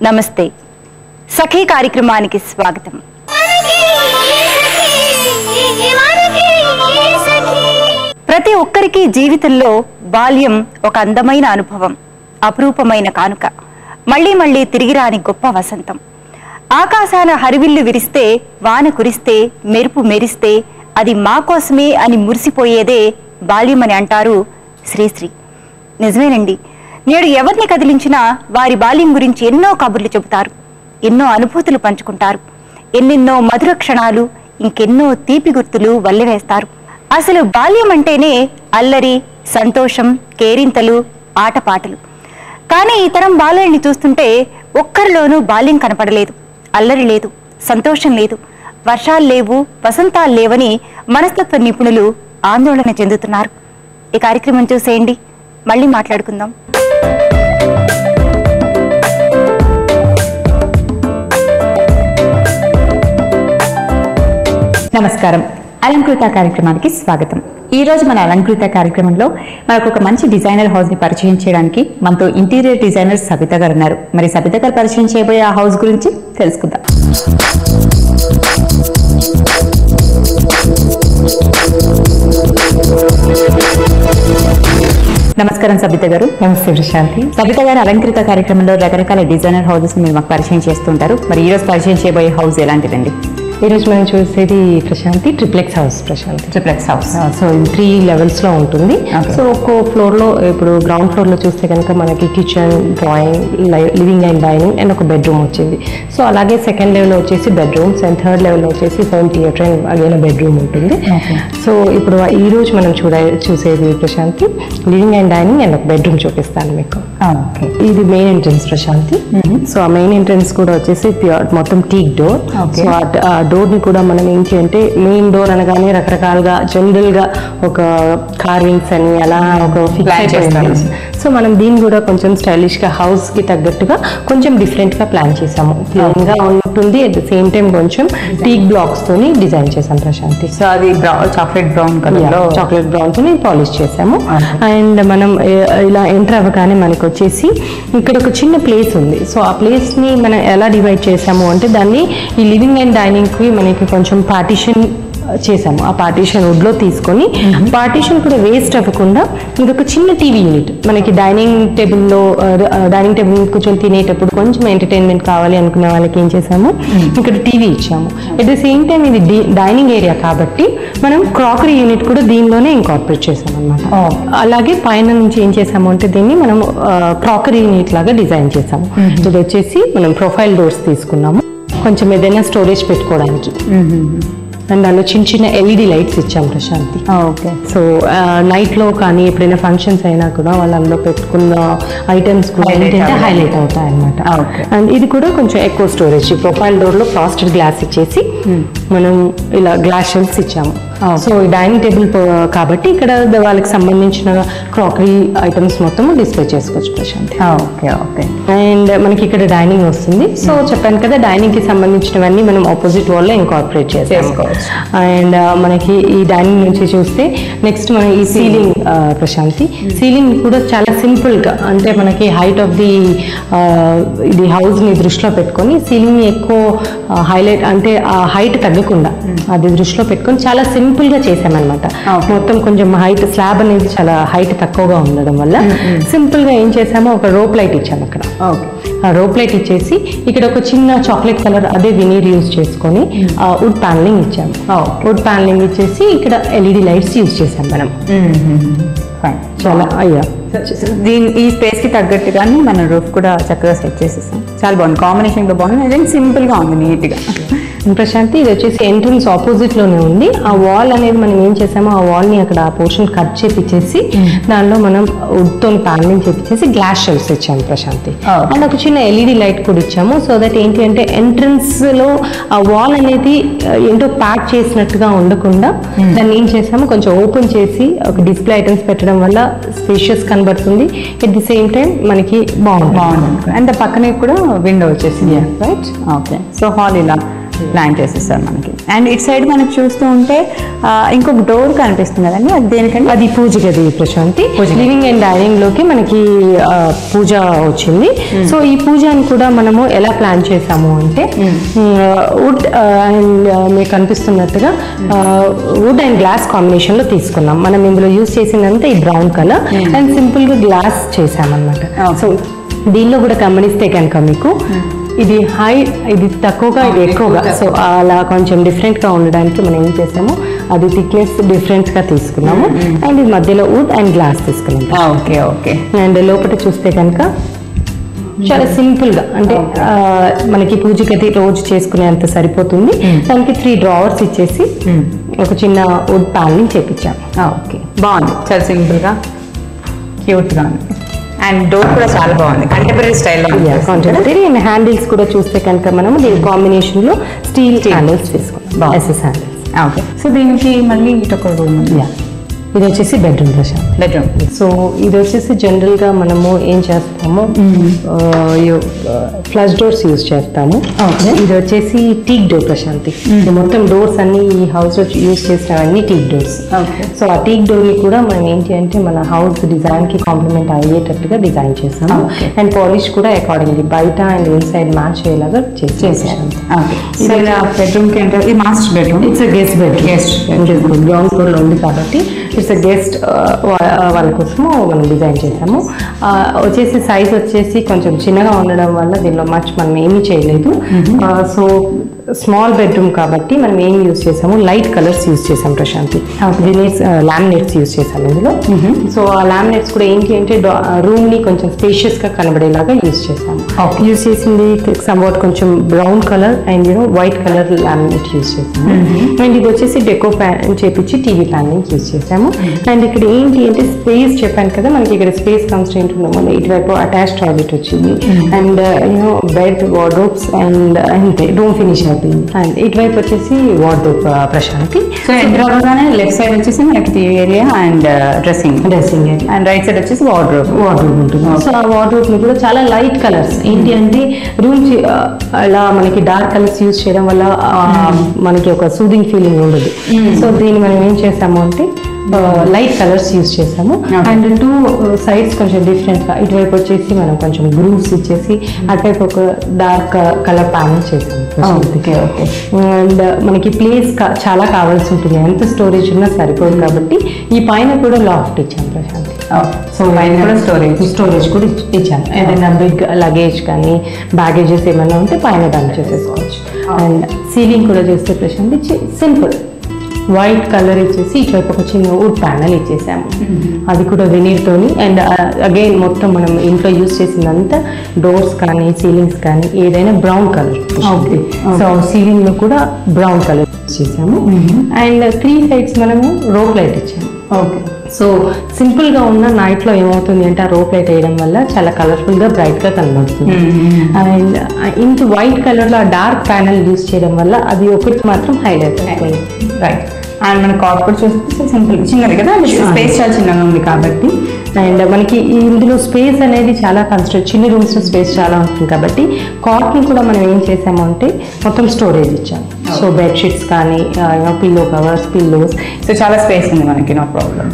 నమస్తే సఖీ కార్యక్రమానికి స్వాగతం. ప్రతి ఒక్కరికి జీవితంలో బాల్యం ఒక అందమైన అనుభవం, అపురూపమైన కానుక, మళ్ళీ మళ్ళీ తిరిగి రాని గొప్ప వసంతం. ఆకాశాన హరివిల్లు విరిస్తే, వాన కురిస్తే, మెరుపు మెరిస్తే అది మా కోసమే అని మురిసిపోయేదే బాల్యమని అంటారు శ్రీశ్రీ. నిజమేనండి, నేడు ఎవరిని కదిలించినా వారి బాల్యం గురించి ఎన్నో కబుర్లు చెబుతారు, ఎన్నో అనుభూతులు పంచుకుంటారు, ఎన్నెన్నో మధుర క్షణాలు, ఇంకెన్నో తీపి గుర్తులు వల్లెవేస్తారు. అసలు బాల్యం అంటేనే అల్లరి, సంతోషం, కేరింతలు, ఆటపాటలు. కానీ ఈ తరం బాలల్ని చూస్తుంటే ఒక్కరిలోనూ బాల్యం కనపడలేదు, అల్లరి లేదు, సంతోషం లేదు, వర్షాలు లేవు, వసంతాలు లేవని మనస్తత్వ నిపుణులు ఆందోళన చెందుతున్నారు. ఈ కార్యక్రమం చూసేయండి, మళ్ళీ మాట్లాడుకుందాం. నమస్కారం, అలంకృత కార్యక్రమానికి స్వాగతం. ఈ రోజు మన అలంకృత కార్యక్రమంలో మనకు ఒక మంచి డిజైనర్ హౌస్ ని పరిచయం చేయడానికి మనతో ఇంటీరియర్ డిజైనర్ సబిత గారు ఉన్నారు. మరి సబిత గారు పరిచయం చేయబోయే ఆ హౌస్ గురించి తెలుసుకుందాం. నమస్కారం సబిత గారు. నమస్తే ప్రశాంతి. సబిత గారు అలంకృత కార్యక్రమంలో రకరకాల డిజైనర్ హౌసెస్ మీరు మాకు పరిచయం చేస్తుంటారు. మరి ఈ రోజు పరిచయం చేయబోయే హౌస్ ఎలాంటిదండి? ఈరోజు మనం చూసేది Prashanti triplex house. Prashanti triplex house. So 3 levels లో ఉంటుంది. సో ఒక్కో ఫ్లోర్ లో, ఇప్పుడు గ్రౌండ్ ఫ్లోర్ లో చూస్తే కనుక మనకి kitchen, drawing, living and dining and ఒక బెడ్రూమ్ వచ్చింది. సో అలాగే సెకండ్ లెవెల్ లో వచ్చేసి బెడ్రూమ్స్ అండ్ థర్డ్ లెవెల్ లో వచ్చేసి home theatre and again bedroom ఉంటుంది. సో ఇప్పుడు ఈ రోజు మనం చూసేది Prashanti living and dining and ఒక బెడ్రూమ్ చూపిస్తాను మీకు. ఇది మెయిన్ ఎంట్రన్స్ ప్రశాంతి. సో ఆ మెయిన్ ఎంట్రన్స్ కూడా వచ్చేసి మొత్తం టీక్ డోర్. సో ఆ డోర్ ని కూడా మనం ఏంటి అంటే, మెయిన్ డోర్ అనగానే రకరకాలుగా జనరల్ గా ఒక కార్వింగ్స్ అని అలా ఒక ఫిక్స్ అయిపోయింది. సో మనం దీన్ని కూడా కొంచెం స్టైలిష్ గా హౌస్ కి తగ్గట్టుగా కొంచెం డిఫరెంట్ గా ప్లాన్ చేసాము. ప్లెయిన్ గా ఉంటుంది, అట్ ద సేమ్ టైం కొంచెం టీక్ బ్లాక్స్ తోని డిజైన్ చేసాం ప్రశాంతి. సో అది చాక్లెట్ బ్రౌన్ కలర్ లో, చాక్లెట్ బ్రౌన్ తోని పాలిష్ చేసాము. అండ్ మనం ఇలా ఎంటర్ అవ్వగానే మనకు వచ్చేసి ఇక్కడ ఒక చిన్న ప్లేస్ ఉంది. సో ఆ ప్లేస్ ని మనం ఎలా డివైడ్ చేసాము అంటే, దాన్ని ఈ లివింగ్ అండ్ డైనింగ్ కి మనకి కొంచెం పార్టీషన్ చేసాము. ఆ పార్టీషన్ వుడ్ లో తీసుకొని, పార్టీషన్ కూడా వేస్ట్ అవ్వకుండా ఇంకొక చిన్న టీవీ యూనిట్, మనకి డైనింగ్ టేబుల్ కూర్చొని తినేటప్పుడు కొంచెం ఎంటర్టైన్మెంట్ కావాలి అనుకున్న వాళ్ళకి ఏం చేసాము, ఇక్కడ టీవీ ఇచ్చాము. అట్ ద సేమ్ టైం ఇది డైనింగ్ ఏరియా కాబట్టి మనం క్రాకరీ యూనిట్ కూడా దీనిలోనే ఇంకార్పొరేట్ చేసాం అనమాట. అలాగే పైన నుంచి ఏం చేసాము అంటే, దీన్ని మనం క్రాకరీ యూనిట్ లాగా డిజైన్ చేసాము. ఇది వచ్చేసి మనం ప్రొఫైల్ డోర్స్ తీసుకున్నాము, కొంచెం ఏదైనా స్టోరేజ్ పెట్టుకోవడానికి. అండ్ దానిలో చిన్న చిన్న ఎల్ఈడి లైట్స్ ఇచ్చాం ప్రశాంతి. ఓకే. సో నైట్ లో కానీ ఎప్పుడైనా ఫంక్షన్స్ అయినా కూడా వాళ్ళు అందులో పెట్టుకున్న ఐటమ్స్ కూడా ఏంటంటే హైలైట్ అవుతాయి అనమాట. అండ్ ఇది కూడా కొంచెం ఎక్కువ స్టోరేజ్. ప్రొఫైల్ డోర్ లో ప్లాస్టిక్ గ్లాస్ ఇచ్చేసి మనం ఇలా గ్లాస్ షెల్ఫ్స్ ఇచ్చాము. సో డైనింగ్ టేబుల్ కాబట్టి ఇక్కడ వాళ్ళకి సంబంధించిన క్రాకరీ ఐటమ్స్ మొత్తం డిస్ప్లే చేసుకోవచ్చు ప్రశాంతి. Okay okay. అండ్ మనకి ఇక్కడ డైనింగ్ వస్తుంది. సో చెప్పాను కదా, డైనింగ్ కి సంబంధించినవన్నీ మనం ఆపోజిట్ వాల్ లో ఇంకార్పొరేట్ చేసుకోవచ్చు. అండ్ మనకి ఈ డైనింగ్ నుంచి చూస్తే నెక్స్ట్ మనం ఈ సీలింగ్ ప్రశాంతి, సీలింగ్ కూడా చాలా సింపుల్ గా, అంటే మనకి హైట్ ఆఫ్ ది ఇది హౌస్ ని దృష్టిలో పెట్టుకొని సీలింగ్ ని ఎక్కువ హైలైట్, అంటే ఆ హైట్ తగ్గకుండా అది దృష్టిలో పెట్టుకొని చాలా సింపుల్ గా చేసామన్నమాట. మొత్తం కొంచెం హైట్, స్లాబ్ అనేది చాలా హైట్ తక్కువగా ఉండడం వల్ల సింపుల్ గా ఏం చేసామో ఒక రోప్ లైట్ ఇచ్చాము అక్కడ. ఆ రోప్ లైట్ ఇచ్చేసి ఇక్కడ ఒక చిన్న చాక్లెట్ కలర్ అదే వినీర్ యూజ్ చేసుకొని వుడ్ ప్యానలింగ్ ఇచ్చాము. వుడ్ ప్యానలింగ్ ఇచ్చేసి ఇక్కడ ఎల్ఈడి లైట్స్ యూజ్ చేసాం మనం. చాలా ఈ స్పేస్ కి తగ్గట్టుగానే మన రూఫ్ కూడా చక్కగా సెట్ చేసేసాం. చాలా బాగుంది, కాంబినేషన్ కూడా బాగుంది, అదే సింపుల్ గా ఉంది, నీట్ గా. ప్రశాంతి ఇది వచ్చేసి ఎంట్రన్స్ ఆపోజిట్ లోనే ఉంది. ఆ వాల్ అనేది మనం ఏం చేసామో, ఆ వాల్ ని అక్కడ ఆ పోర్షన్ కట్ చేపించేసి దానిలో మనం వుడ్ తో ప్యానలింగ్ చేపించేసి గ్లాస్ షెల్ఫ్స్ ఇచ్చాము ప్రశాంతి. అండ్ ఒక చిన్న ఎల్ఈడి లైట్ కూడా ఇచ్చాము. సో దట్ ఏంటి అంటే, ఎంట్రన్స్ లో ఆ వాల్ అనేది ఏంటో ప్యాక్ చేసినట్టుగా ఉండకుండా దాన్ని ఏం చేసాము, కొంచెం ఓపెన్ చేసి ఒక డిస్ప్లే ఐటమ్స్ పెట్టడం వల్ల స్పేషియస్ కనబడుతుంది. ఎట్ ది సేమ్ టైం మనకి బాగుంటుంది. అండ్ పక్కనే కూడా విండో వచ్చేసింది, రైట్? ఓకే. సో హాల్ ఇలా ప్లాన్ చేసేస్తారు మనకి. అండ్ ఇటు సైడ్ మనకి చూస్తూ ఉంటే ఇంకొక డోర్ కనిపిస్తుంది కదండి, అది దేనికంటే? అది పూజ గది ప్రశాంతి. లివింగ్ అండ్ డైనింగ్ లోకి మనకి పూజ వచ్చింది. సో ఈ పూజని కూడా మనము ఎలా ప్లాన్ చేసాము అంటే వుడ్ అండ్ మీకు కనిపిస్తున్నట్టుగా వుడ్ అండ్ గ్లాస్ కాంబినేషన్ లో తీసుకున్నాం. మనం ఇందులో యూజ్ చేసిందంతా ఈ బ్రౌన్ కలర్ అండ్ సింపుల్ గా గ్లాస్ చేసామన్నమాట. సో దీనిలో కూడా గమనిస్తే కనుక మీకు ఇది హై, ఇది తక్కువగా, ఇది ఎక్కువగా. సో అలా కొంచెం డిఫరెంట్ గా ఉండడానికి మనం ఏం చేసాము, అది థిక్నెస్ డిఫరెంట్ గా తీసుకున్నాము. అండ్ ఇది మధ్యలో వుడ్ అండ్ గ్లాస్ తీసుకున్నాము. Okay okay. అండ్ లోపల చూస్తే కనుక చాలా సింపుల్ గా, అంటే మనకి పూజ గది రోజు చేసుకునేంత సరిపోతుంది. దానికి 3 డ్రావర్స్ ఇచ్చేసి ఒక చిన్న వుడ్ ప్యానెలింగ్ చేపించాము. ఓకే, బాగుంది, చాలా సింపుల్ గా క్యూట్ గా ఉంది. అండ్ డోర్ కూడా చాలా బాగుంది, కంటెంపరీ స్టైల్లో. కంటెంపరీ అండ్ హ్యాండిల్స్ కూడా చూస్తే కనుక మనం దీని కాంబినేషన్ లో స్టీల్ హ్యాండిల్స్ తీసుకున్నాం, ఎస్ఎస్ హ్యాండిల్స్. ఓకే. సో దీనికి మళ్ళీ ఇటు ఒక రూమ్ ఉంది. ఇది వచ్చేసి బెడ్రూమ్ ప్రశాంత్. బెడ్రూమ్. సో ఇది వచ్చేసి జనరల్ గా మనము ఏం చేస్తాము, ఫ్లష్ డోర్స్ యూజ్ చేస్తాము. ఇది వచ్చేసి టీక్ డోర్ ప్రశాంతి. మొత్తం డోర్స్ అన్ని ఈ హౌస్ లో యూజ్ చేసినవన్నీ టీక్ డోర్స్. సో ఆ టీక్ డోర్ ని కూడా మనం ఏంటి అంటే మన హౌస్ డిజైన్ కి కాంప్లిమెంట్ అయ్యేటట్టుగా డిజైన్ చేస్తాము. అండ్ పాలిష్ కూడా అకార్డింగ్లీ బయట అండ్ ఇన్సైడ్ మ్యాచ్ అయ్యేలాగా చేసేసాము. బెడ్రూమ్ కి అంటే ఇది master bedroom. It's guest bedroom. Ground floor లో ఉంది కాబట్టి ఇట్స్ గెస్ట్ వాళ్ళ కోసము మనం డిజైన్ చేసాము. వచ్చేసి సైజ్ వచ్చేసి కొంచెం చిన్నగా ఉండడం వల్ల దీనిలో మనం ఏమీ చేయలేదు. సో స్మాల్ బెడ్రూమ్ కాబట్టి మనం ఏం యూజ్ చేసాము, లైట్ కలర్స్ యూజ్ చేసాం ప్రశాంతి. లామినేట్స్ యూజ్ చేసాం ఇందులో. సో ఆ లామినేట్స్ కూడా ఏంటి అంటే రూమ్ ని కొంచెం స్పేషియస్ గా కనబడేలాగా యూజ్ చేసాము. యూజ్ చేసింది సమ్వాట్ కొంచెం brown colour and white colour laminate use చేసాము. అండ్ ఇది వచ్చేసి డెకో ప్యాన్ చేపించి టీవీ ప్యానెలింగ్ యూజ్ చేసాము. అండ్ ఇక్కడ ఏంటి అంటే స్పేస్ చెప్పాను కదా, మనకి ఇక్కడ స్పేస్ కన్స్ట్రెయింట్ ఉండడం వల్ల ఇటువైపు అటాచ్ టాయిలెట్ వచ్చింది. అండ్ బెడ్, వార్డ్రోబ్స్ అండ్ అంతే రూమ్ ఫినిష్ అయిపోయింది. అండ్ ఇటువైపు వచ్చేసి వార్డ్రోబ్ ప్రశాంతి. సో ఎంటర్ అవ్వగానే లెఫ్ట్ సైడ్ వచ్చేసి మనకి TV area and dressing area, and right side వచ్చేసి వార్డ్రోబ్ ఉంటుంది. సో ఆ వార్డ్రోబ్ ని కూడా చాలా లైట్ కలర్స్, ఏంటి అంటే రూమ్ అలా మనకి డార్క్ కలర్స్ యూజ్ చేయడం వల్ల మనకి ఒక సూదింగ్ ఫీలింగ్ ఉండదు. సో దీన్ని మనం ఏం చేసాము అంటే లైట్ కలర్స్ యూజ్ చేసాము. అండ్ 2 సైడ్స్ కొంచెం డిఫరెంట్ గా, ఇటువైపు వచ్చేసి మనం కొంచెం గ్రూవ్స్ ఇచ్చేసి అటువైపు ఒక డార్క్ కలర్ ప్యానెల్ చేసాము. అండ్ మనకి ప్లేస్ చాలా కావాల్సి ఉంటుంది, ఎంత స్టోరేజ్ ఉన్నా సరిపోదు కాబట్టి ఈ పైన కూడా లాఫ్ట్ ఇచ్చాము ప్రశాంతి. సో పైన కూడా స్టోరేజ్ కూడా ఇచ్చాము. ఏదైనా బిగ్ లగేజ్ కానీ బ్యాగేజెస్ ఏమైనా ఉంటే పైన డంప్ చేసేసుకోవచ్చు. అండ్ సీలింగ్ కూడా చేస్తే ప్రశాంతి సింపుల్ వైట్ కలర్ ఇచ్చేసి ఇటువైపు ఒక చిన్న వుడ్ ప్యానెల్ ఇచ్చేసాము. అది కూడా వెనీర్తోని. అండ్ అగైన్ మొత్తం మనం ఇంట్లో యూజ్ చేసిందంతా డోర్స్ కానీ సీలింగ్స్ కానీ ఏదైనా బ్రౌన్ కలర్. సో సీలింగ్ లో కూడా బ్రౌన్ కలర్ చేసాము. అండ్ 3 సైడ్స్ మనము రోప్ లైట్ ఇచ్చాము. ఓకే. సో సింపుల్ గా ఉన్న నైట్ లో ఏమవుతుంది అంటే ఆ రోప్ లైట్ వేయడం వల్ల చాలా కలర్ఫుల్ గా బ్రైట్ గా కనబడుతుంది. అండ్ ఇంత వైట్ కలర్ లో డార్క్ ప్యానెల్ యూజ్ చేయడం వల్ల అది ఒకటి మాత్రం హైలైట్ అయిపోయింది. రైట్. అండ్ మన కాట్ కూడా చూస్తే సింపుల్ చిన్నది కదా, స్పేస్ చాలా చిన్నగా ఉంది కాబట్టి. అండ్ మనకి ఇందులో స్పేస్ అనేది చాలా చిన్న రూమ్స్ లో స్పేస్ చాలా ఉంటుంది కాబట్టి కాట్ ని కూడా మనం ఏం చేసాము అంటే మొత్తం స్టోరేజ్ ఇచ్చాము. సో బెడ్షీట్స్ కానీ పిల్లో కవర్స్, పిల్లోస్, సో చాలా స్పేస్ ఉంది మనకి, నో ప్రాబ్లం.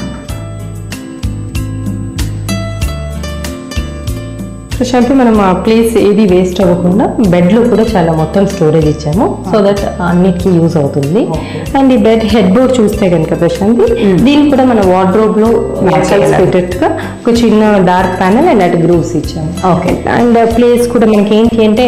ప్రశాంతి మనం ఆ ప్లేస్ ఏది వేస్ట్ అవ్వకుండా బెడ్ లో కూడా చాలా మొత్తం స్టోరేజ్ ఇచ్చాము. సో దట్ అన్నిటికీ యూజ్ అవుతుంది. అండ్ ఈ బెడ్ హెడ్ బోర్డ్ చూస్తే కనుక ప్రశాంతి దీనికి కూడా మన వార్డ్రోబ్ లో ఫిటెడ్ గా ఒక చిన్న డార్క్ ప్యానెల్ అండ్ అటు గ్రూవ్స్ ఇచ్చాము. ఓకే. అండ్ ప్లేస్ కూడా మనకి ఏంటి అంటే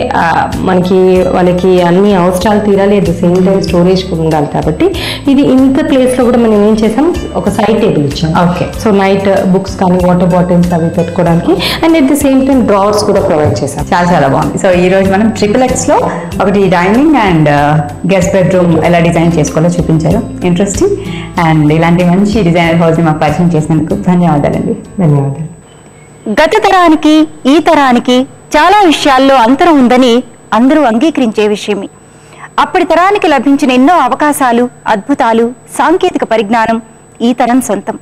మనకి వాళ్ళకి అన్ని అవసరాలు తీరాలి, at the same time storage కూడా ఉండాలి కాబట్టి ఇది ఇంత ప్లేస్ లో కూడా మనం ఏం చేసాం, ఒక సైడ్ టేబుల్ ఇచ్చాం. ఓకే. సో నైట్ బుక్స్ కానీ వాటర్ బాటిల్స్ అవి పెట్టుకోవడానికి and at the same time drawers కూడా ప్రొవైడ్ చేసాం. చాలా చాలా బాగుంది. సో ఈ రోజు మనం XXX లో ఒకటి డైనింగ్ అండ్ గెస్ట్ బెడ్రూమ్ ఎలా డిజైన్ చేసుకోవాలో చూపించారు. ఇంట్రెస్టింగ్. అండ్ ఇలాంటి మంచి డిజైనర్ హౌస్ మాకు పరిచయం చేసినందుకు ధన్యవాదాలండి. ధన్యవాదాలు. గత తరానికి ఈ తరానికి చాలా విషయాల్లో అంతరం ఉందని అందరూ అంగీకరించే విషయమే. అప్పటి తరానికి లభించిన ఎన్నో అవకాశాలు, అద్భుతాలు, సాంకేతిక పరిజ్ఞానం ఈ తరం సొంతం.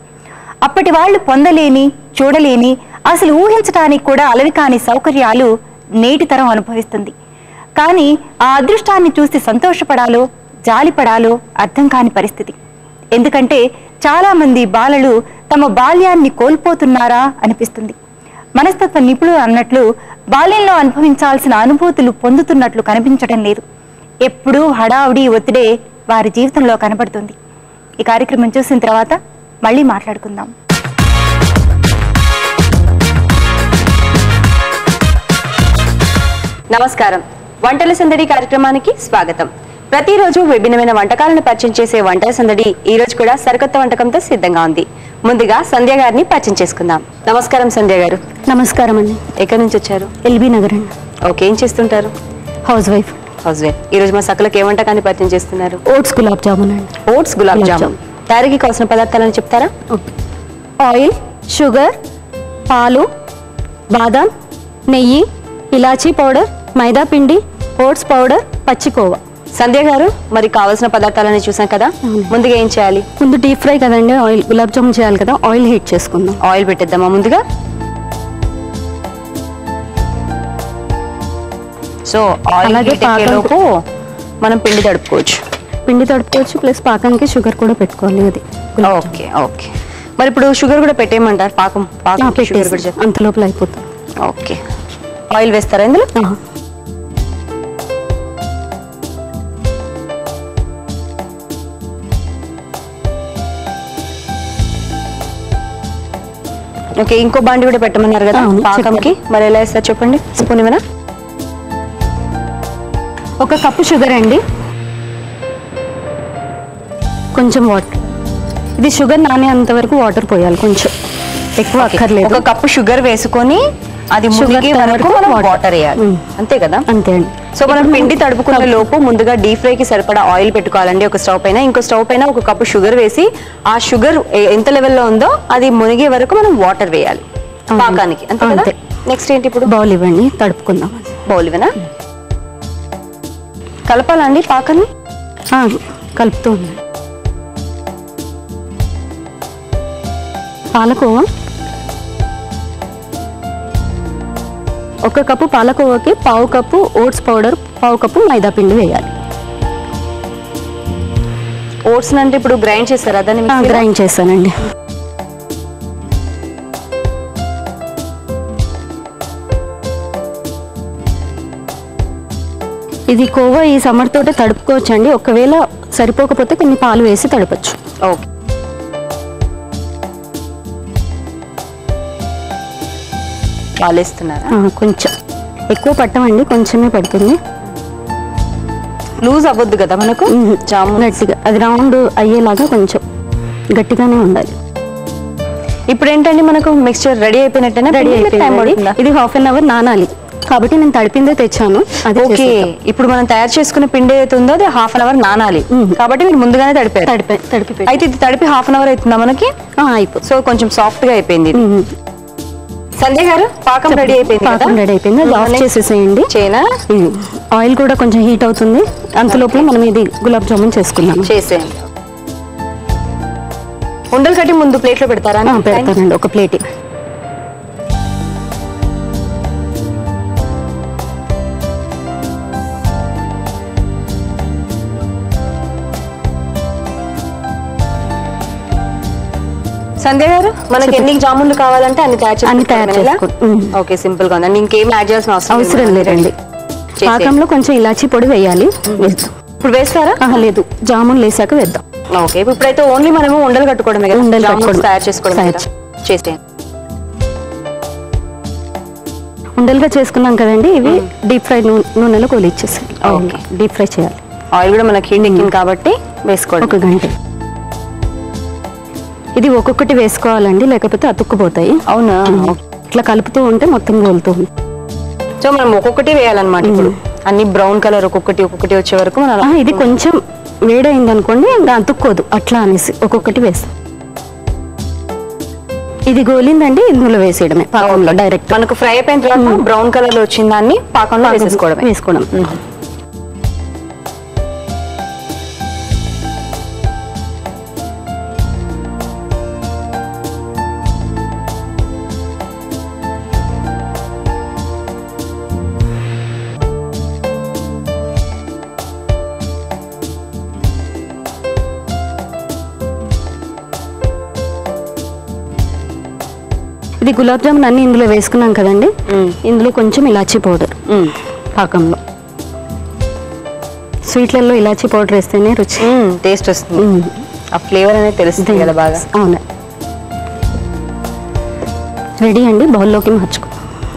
అప్పటి వాళ్ళు పొందలేని, చూడలేని, అసలు ఊహించడానికి కూడా అలవి కాని సౌకర్యాలు నేటి తరం అనుభవిస్తుంది. కానీ ఆ అదృష్టాన్ని చూసి సంతోషపడాలో జాలిపడాలో అర్థం కాని పరిస్థితి. ఎందుకంటే చాలా మంది బాలలు తమ బాల్యాన్ని కోల్పోతున్నారా అనిపిస్తుంది. మనస్తత్వ నిపుణులు అన్నట్లు బాల్యంలో అనుభవించాల్సిన అనుభూతులు పొందుతున్నట్లు కనిపించడం లేదు. ఎప్పుడూ హడావుడి ఒత్తిడే వారి జీవితంలో కనబడుతుంది. ఈ కార్యక్రమం చూసిన తర్వాత మళ్ళీ మాట్లాడుకుందాం. నమస్కారం. వంటల సందడి కార్యక్రమానికి స్వాగతం. ప్రతిరోజు విభిన్నమైన వంటకాలను పరిచయం చేసే వంటల సందడి ఈ రోజు కూడా సరికొత్త వంటకంతో సిద్ధంగా ఉంది. ముందుగా సంధ్య గారిని పరిచయం చేసుకుందాం. నమస్కారం సంధ్య గారు. నమస్కారం అండి. ఎక్కడి నుంచి వచ్చారు? ఎల్బీ నగర్ అండి. ఓకే, ఏం చేస్తుంటారు? House wife. ఈ రోజు మా సకలకి ఏ వంటకాన్ని పరిచయం చేస్తున్నారు? ఓట్స్ గులాబ్ జామున్ అండి. ఓట్స్ గులాబ్ జామున్ తయారీకి కావాల్సిన పదార్థాలను చెప్తారా? ఆయిల్, షుగర్, పాలు, బాదం, నెయ్యి, ఇలాచీ పౌడర్, మైదా పిండి, ఓట్స్ పౌడర్, పచ్చికోవా. సంధ్య గారు, మరి కావాల్సిన పదార్థాలని చూసాం కదా, ముందుగా ఏం చేయాలి? ముందు డీప్ ఫ్రై కదండి, ఆయిల్ గులాబ్ జామున్ చేయాలి కదా, ఆయిల్ హీట్ చేసుకుందాం. ఆయిల్ పెట్టేద్దామా ముందుగా? సో ఆయిల్ లోపు మనం పిండి తడుపుకోవచ్చు. ప్లస్ పాకానికి షుగర్ కూడా పెట్టుకోవాలి. అది ఓకే ఓకే. మరి ఇప్పుడు షుగర్ కూడా పెట్టేయమంటారు? పాకం అంత లోపల అయిపోతుంది. ఓకే, ఆయిల్ వేస్తారా ఇందులో? ఓకే, ఇంకో బాండి కూడా పెట్టమన్నారు కదా పాకంకి. మరి ఎలా వేస్తారు చెప్పండి? స్పూన్ ఇవ్వనా? ఒక కప్పు షుగర్ అండి, కొంచెం వాటర్. ఇది షుగర్ నానేంత వరకు వాటర్ పోయాలి, కొంచెం ఎక్కువ అక్కర్లేదు. ఒక కప్పు షుగర్ వేసుకొని అది మునిగే వరకు మనం వాటర్ వేయాలి, అంతే కదా? అంతే అండి. సో మనం పిండి తడుపుకునే లోపు ముందుగా డీప్ ఫ్రై కి సరిపడా ఆయిల్ పెట్టుకోవాలండి ఒక స్టవ్ పైన. ఇంకో స్టవ్ పైన ఒక కప్పు షుగర్ వేసి ఆ షుగర్ ఎంత లెవెల్లో ఉందో అది మునిగే వరకు మనం వాటర్ వేయాలి పాకానికి, అంతే కదా? నెక్స్ట్ ఏంటి ఇప్పుడు? బౌల్ ఇవ్వండి, తడుపుకుందాం. బౌల్ ఇవ్వనా? కలపాలండి పాకాన్ని? కలుపుతూ ఉంది. పాలకోవా, ఒక కప్పు పాలకోవాకి పావు కప్పు ఓట్స్ పౌడర్, పావు కప్పు మైదా పిండి వేయాలి. ఓట్స్ అంటే ఇప్పుడు గ్రైండ్ చేస్తారా? దాన్ని గ్రైండ్ చేస్తానండి. ఇది కోవా ఈ సమ్మర్ తోటే తడుపుకోవచ్చు అండి. ఒకవేళ సరిపోకపోతే కొన్ని పాలు వేసి తడపచ్చు. ఓకే, పాలు వేస్తున్నారా? కొంచెం ఎక్కువ పట్టమండి, కొంచెమే పడుతుంది. లూజ్ అవ్వద్దు కదా మనకు జామున్? గట్టిగా అది రౌండ్ అయ్యేలాగా కొంచెం గట్టిగానే ఉండాలి. ఇప్పుడు ఏంటండి మనకు మిక్స్చర్ రెడీ అయిపోయినట్టేనా? రెడీ అయిపోయింది. ఇది హాఫ్ అన్ అవర్ నానాలి కాబట్టి నేను తడిపిందే తెచ్చాను. ఓకే, ఇప్పుడు మనం తయారు చేసుకున్న పిండి ఏదైతే ఉందో అది హాఫ్ అన్ అవర్ నానాలి కాబట్టి మీరు ముందుగానే తడిపి. అయితే ఇది తడిపి హాఫ్ అన్ అవర్ అవుతుందా మనకి? అయిపోతుంది. సో కొంచెం సాఫ్ట్ గా అయిపోయింది. సంధ్య గారు, పాకం రెడీ అయిపోయింది. పాకం రెడీ అయిపోయింది, అది ఆఫ్ చేసేసేయండి. చేయనా? ఆయిల్ కూడా కొంచెం హీట్ అవుతుంది, అంతలోపల మనం ఇది గులాబ్ జామున్ చేసుకుందాం. చేసేయండి. ఉండలు కట్టి ముందు ప్లేట్లో పెడతారా? పెడతానండి, ఒక ప్లేట్. సంధ్య గారు, మనకి ఎన్ని జామున్లు కావాలంటే అన్ని తయారు చేసుకో. ఓకే, సింపుల్ గా ఉంది. ఇంకేం యాడ్ చేయాల్సిన అవసరం లేదండి. పాకంలో కొంచెం ఇలాచీ పొడి వేయాలి. ఇప్పుడు వేస్తారా? లేదు, జామున్ వేసాక వేద్దాం. ఓకే, ఇప్పుడైతే ఓన్లీ మనము ఉండలు కట్టుకోవడమే కదా? ఉండలు కట్టుకోవడం, తయారు చేసుకోవడం చేస్తే ఉండలుగా చేసుకున్నాం కదండి. ఇవి డీప్ ఫ్రై నూనెలో కోలిచ్చేసాయి. ఓకే, డీప్ ఫ్రై చేయాలి. ఆయిల్ కూడా మనకి హీట్ ఎక్కింది కాబట్టి వేసుకోండి. 1 గంట. ఇది ఒక్కొక్కటి వేసుకోవాలండి, లేకపోతే అతుక్కుపోతాయి. అవునా? ఇట్లా కలుపుతూ ఉంటే మొత్తం గోలుతుంది. సో మనం ఒక్కొక్కటి వేయాలన్నమాట. ఇప్పుడు అన్ని బ్రౌన్ కలర్ ఒక్కొక్కటి వచ్చే వరకు మనం. ఇది కొంచెం వేడైంది అనుకోండి, ఇంకా అతుక్కోదు, అట్లా అనేసి ఒక్కొక్కటి వేస్తాం. ఇది గోలిందండి, ఇందులో వేసేయడమే పాకంలో డైరెక్ట్. మనకు ఫ్రై అయిపోయిన తర్వాత బ్రౌన్ కలర్ లో వచ్చిన దాన్ని పాకంలో వేసుకోవడం. ఇది గులాబ్ జామున్ అన్ని ఇందులో వేసుకున్నాం కదండి, ఇందులో కొంచెం ఇలాచీ పౌడర్ పాకంలో. స్వీట్లలో ఇలాచీ పౌడర్ వేస్తేనే రుచి టేస్ట్ వస్తుంది, ఆ ఫ్లేవర్ అనేది తెలుస్తుంది కదా బాగా. అవును, రెడీ అండి. బౌల్లోకి మార్చుకో.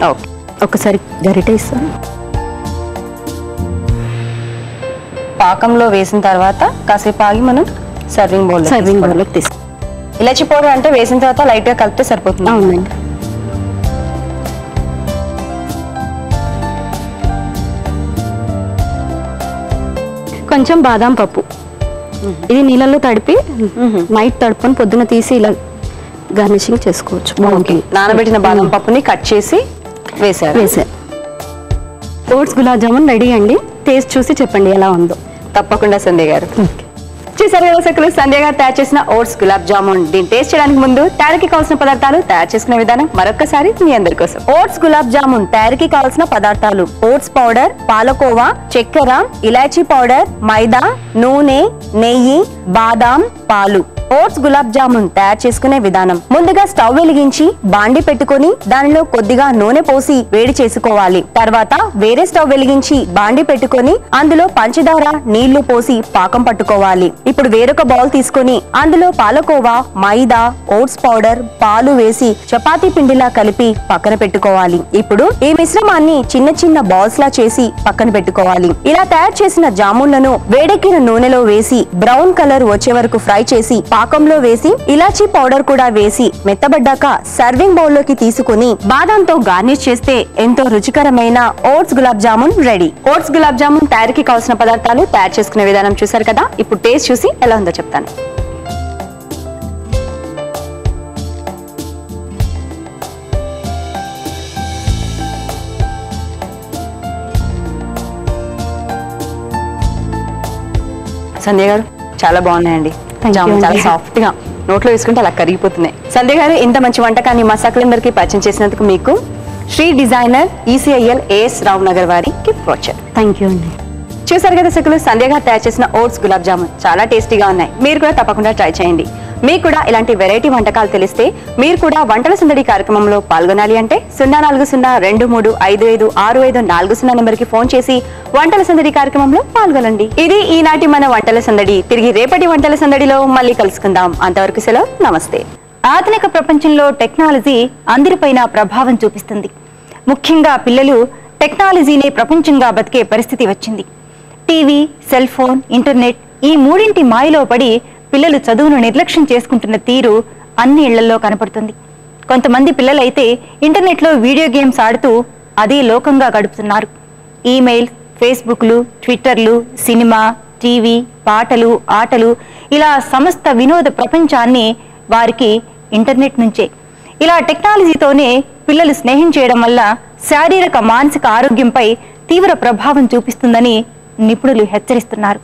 ఓకే, ఒకసారి గరిటె ఇస్తాను. పాకంలో వేసిన తర్వాత కాసేపు ఆగి మనం సర్వింగ్ బౌల్లోకి తీసుకో. ఇలాచి పౌడర్ అంటే వేసిన తర్వాత లైట్ గా కలిపితే సరిపోతుంది. అవునండి. కొంచెం బాదాం పప్పు, ఇది నీళ్ళలో తడిపి నైట్ తడుపుకొని పొద్దున తీసి ఇలా గార్నిషింగ్ చేసుకోవచ్చు. బాగుంటుంది. నానబెట్టిన బాదం పప్పుని కట్ చేసి వేసారు. ఓట్స్ గులాబ్ జామున్ రెడీ అండి. టేస్ట్ చూసి చెప్పండి ఎలా ఉందో. తప్పకుండా సంధ్య గారు. చూసారు కదా సకులు, సంధ్య గారు తయారు చేసిన ఓట్స్ గులాబ్ జామున్. దీన్ని టేస్ట్ చేయడానికి ముందు తయారీకి కావాల్సిన పదార్థాలు, తయారు చేసుకునే విధానం మరొకసారి మీ అందరి కోసం. ఓట్స్ గులాబ్ జామున్ తయారీకి కావాల్సిన పదార్థాలు: ఓట్స్ పౌడర్, పాలకోవా, చక్కెర, ఇలాచీ పౌడర్, మైదా, నూనె, నెయ్యి, బాదాం, పాలు. ఓట్స్ గులాబ్ జామున్ తయారు చేసుకునే విధానం: ముందుగా స్టవ్ వెలిగించి బాండి పెట్టుకొని దానిలో కొద్దిగా నూనె పోసి వేడి చేసుకోవాలి. తర్వాత వేరే స్టవ్ వెలిగించి బాండి పెట్టుకొని అందులో పంచదార, నీళ్లు పోసి పాకం పట్టుకోవాలి. ఇప్పుడు వేరొక బౌల్ తీసుకొని అందులో పాలకోవా, మైదా, ఓట్స్ పౌడర్, పాలు వేసి చపాతీ పిండిలా కలిపి పక్కన పెట్టుకోవాలి. ఇప్పుడు ఈ మిశ్రమాన్ని చిన్న చిన్న బాల్స్ లా చేసి పక్కన పెట్టుకోవాలి. ఇలా తయారు చేసిన జామున్లను వేడెక్కిన నూనెలో వేసి బ్రౌన్ కలర్ వచ్చే వరకు ఫ్రై చేసి పాకంలో వేసి ఇలాచీ పౌడర్ కూడా వేసి మెత్తబడ్డాక సర్వింగ్ బౌల్ లోకి తీసుకుని బాదంతో గార్నిష్ చేస్తే ఎంతో రుచికరమైన oats gulab jamun ready. Oats gulab jamun తయారీకి కావాల్సిన పదార్థాలు, తయారు చేసుకునే విధానం చూసారు కదా. ఇప్పుడు టేస్ట్ చూసి ఎలా ఉందో చెప్తాను. సంధ్య గారు చాలా బాగున్నాయండి. జామున్ చాలా సాఫ్ట్ గా నోట్లో వేసుకుంటే అలా కరిగిపోతున్నాయి. సంధ్య గారు, ఇంత మంచి వంటకాన్ని మా సకులందరికీ పరిచయం చేసినందుకు మీకు Shri designer ECIL AS Rao Nagar వారి గిఫ్ట్ వాచర్. థ్యాంక్ యూ అండి. చూసారు కదా సకులు, సంధ్య గారు తయారు చేసిన ఓట్స్ గులాబ్ జామున్ చాలా టేస్టీగా ఉన్నాయి. మీరు కూడా తప్పకుండా ట్రై చేయండి. మీకు కూడా ఇలాంటి వెరైటీ వంటకాలు తెలిస్తే మీరు కూడా వంటల సందడి కార్యక్రమంలో పాల్గొనాలి అంటే 0402355654 నెంబర్కి ఫోన్ చేసి వంటల సందడి కార్యక్రమంలో పాల్గొనండి. ఇది ఈనాటి మన వంటల సందడి. తిరిగి రేపటి వంటల సందడిలో మళ్ళీ కలుసుకుందాం. అంతవరకు సెలవు, నమస్తే. ఆధునిక ప్రపంచంలో టెక్నాలజీ అందరిపైన ప్రభావం చూపిస్తుంది. ముఖ్యంగా పిల్లలు టెక్నాలజీనే ప్రపంచంగా బతికే పరిస్థితి వచ్చింది. టీవీ, సెల్ ఫోన్, ఇంటర్నెట్ ఈ మూడింటి మాయలో పడి పిల్లలు చదువును నిర్లక్ష్యం చేసుకుంటున్న తీరు అన్ని ఇళ్లలో కనపడుతుంది. కొంతమంది పిల్లలైతే ఇంటర్నెట్లో వీడియో గేమ్స్ ఆడుతూ అదే లోకంగా గడుపుతున్నారు. ఈమెయిల్, ఫేస్బుక్లు, ట్విట్టర్లు, సినిమా, టీవీ, పాటలు, ఆటలు ఇలా సమస్త వినోద ప్రపంచాన్ని వారికి ఇంటర్నెట్ నుంచే. ఇలా టెక్నాలజీతోనే పిల్లలు స్నేహం చేయడం వల్ల శారీరక, మానసిక ఆరోగ్యంపై తీవ్ర ప్రభావం చూపిస్తుందని నిపుణులు హెచ్చరిస్తున్నారు.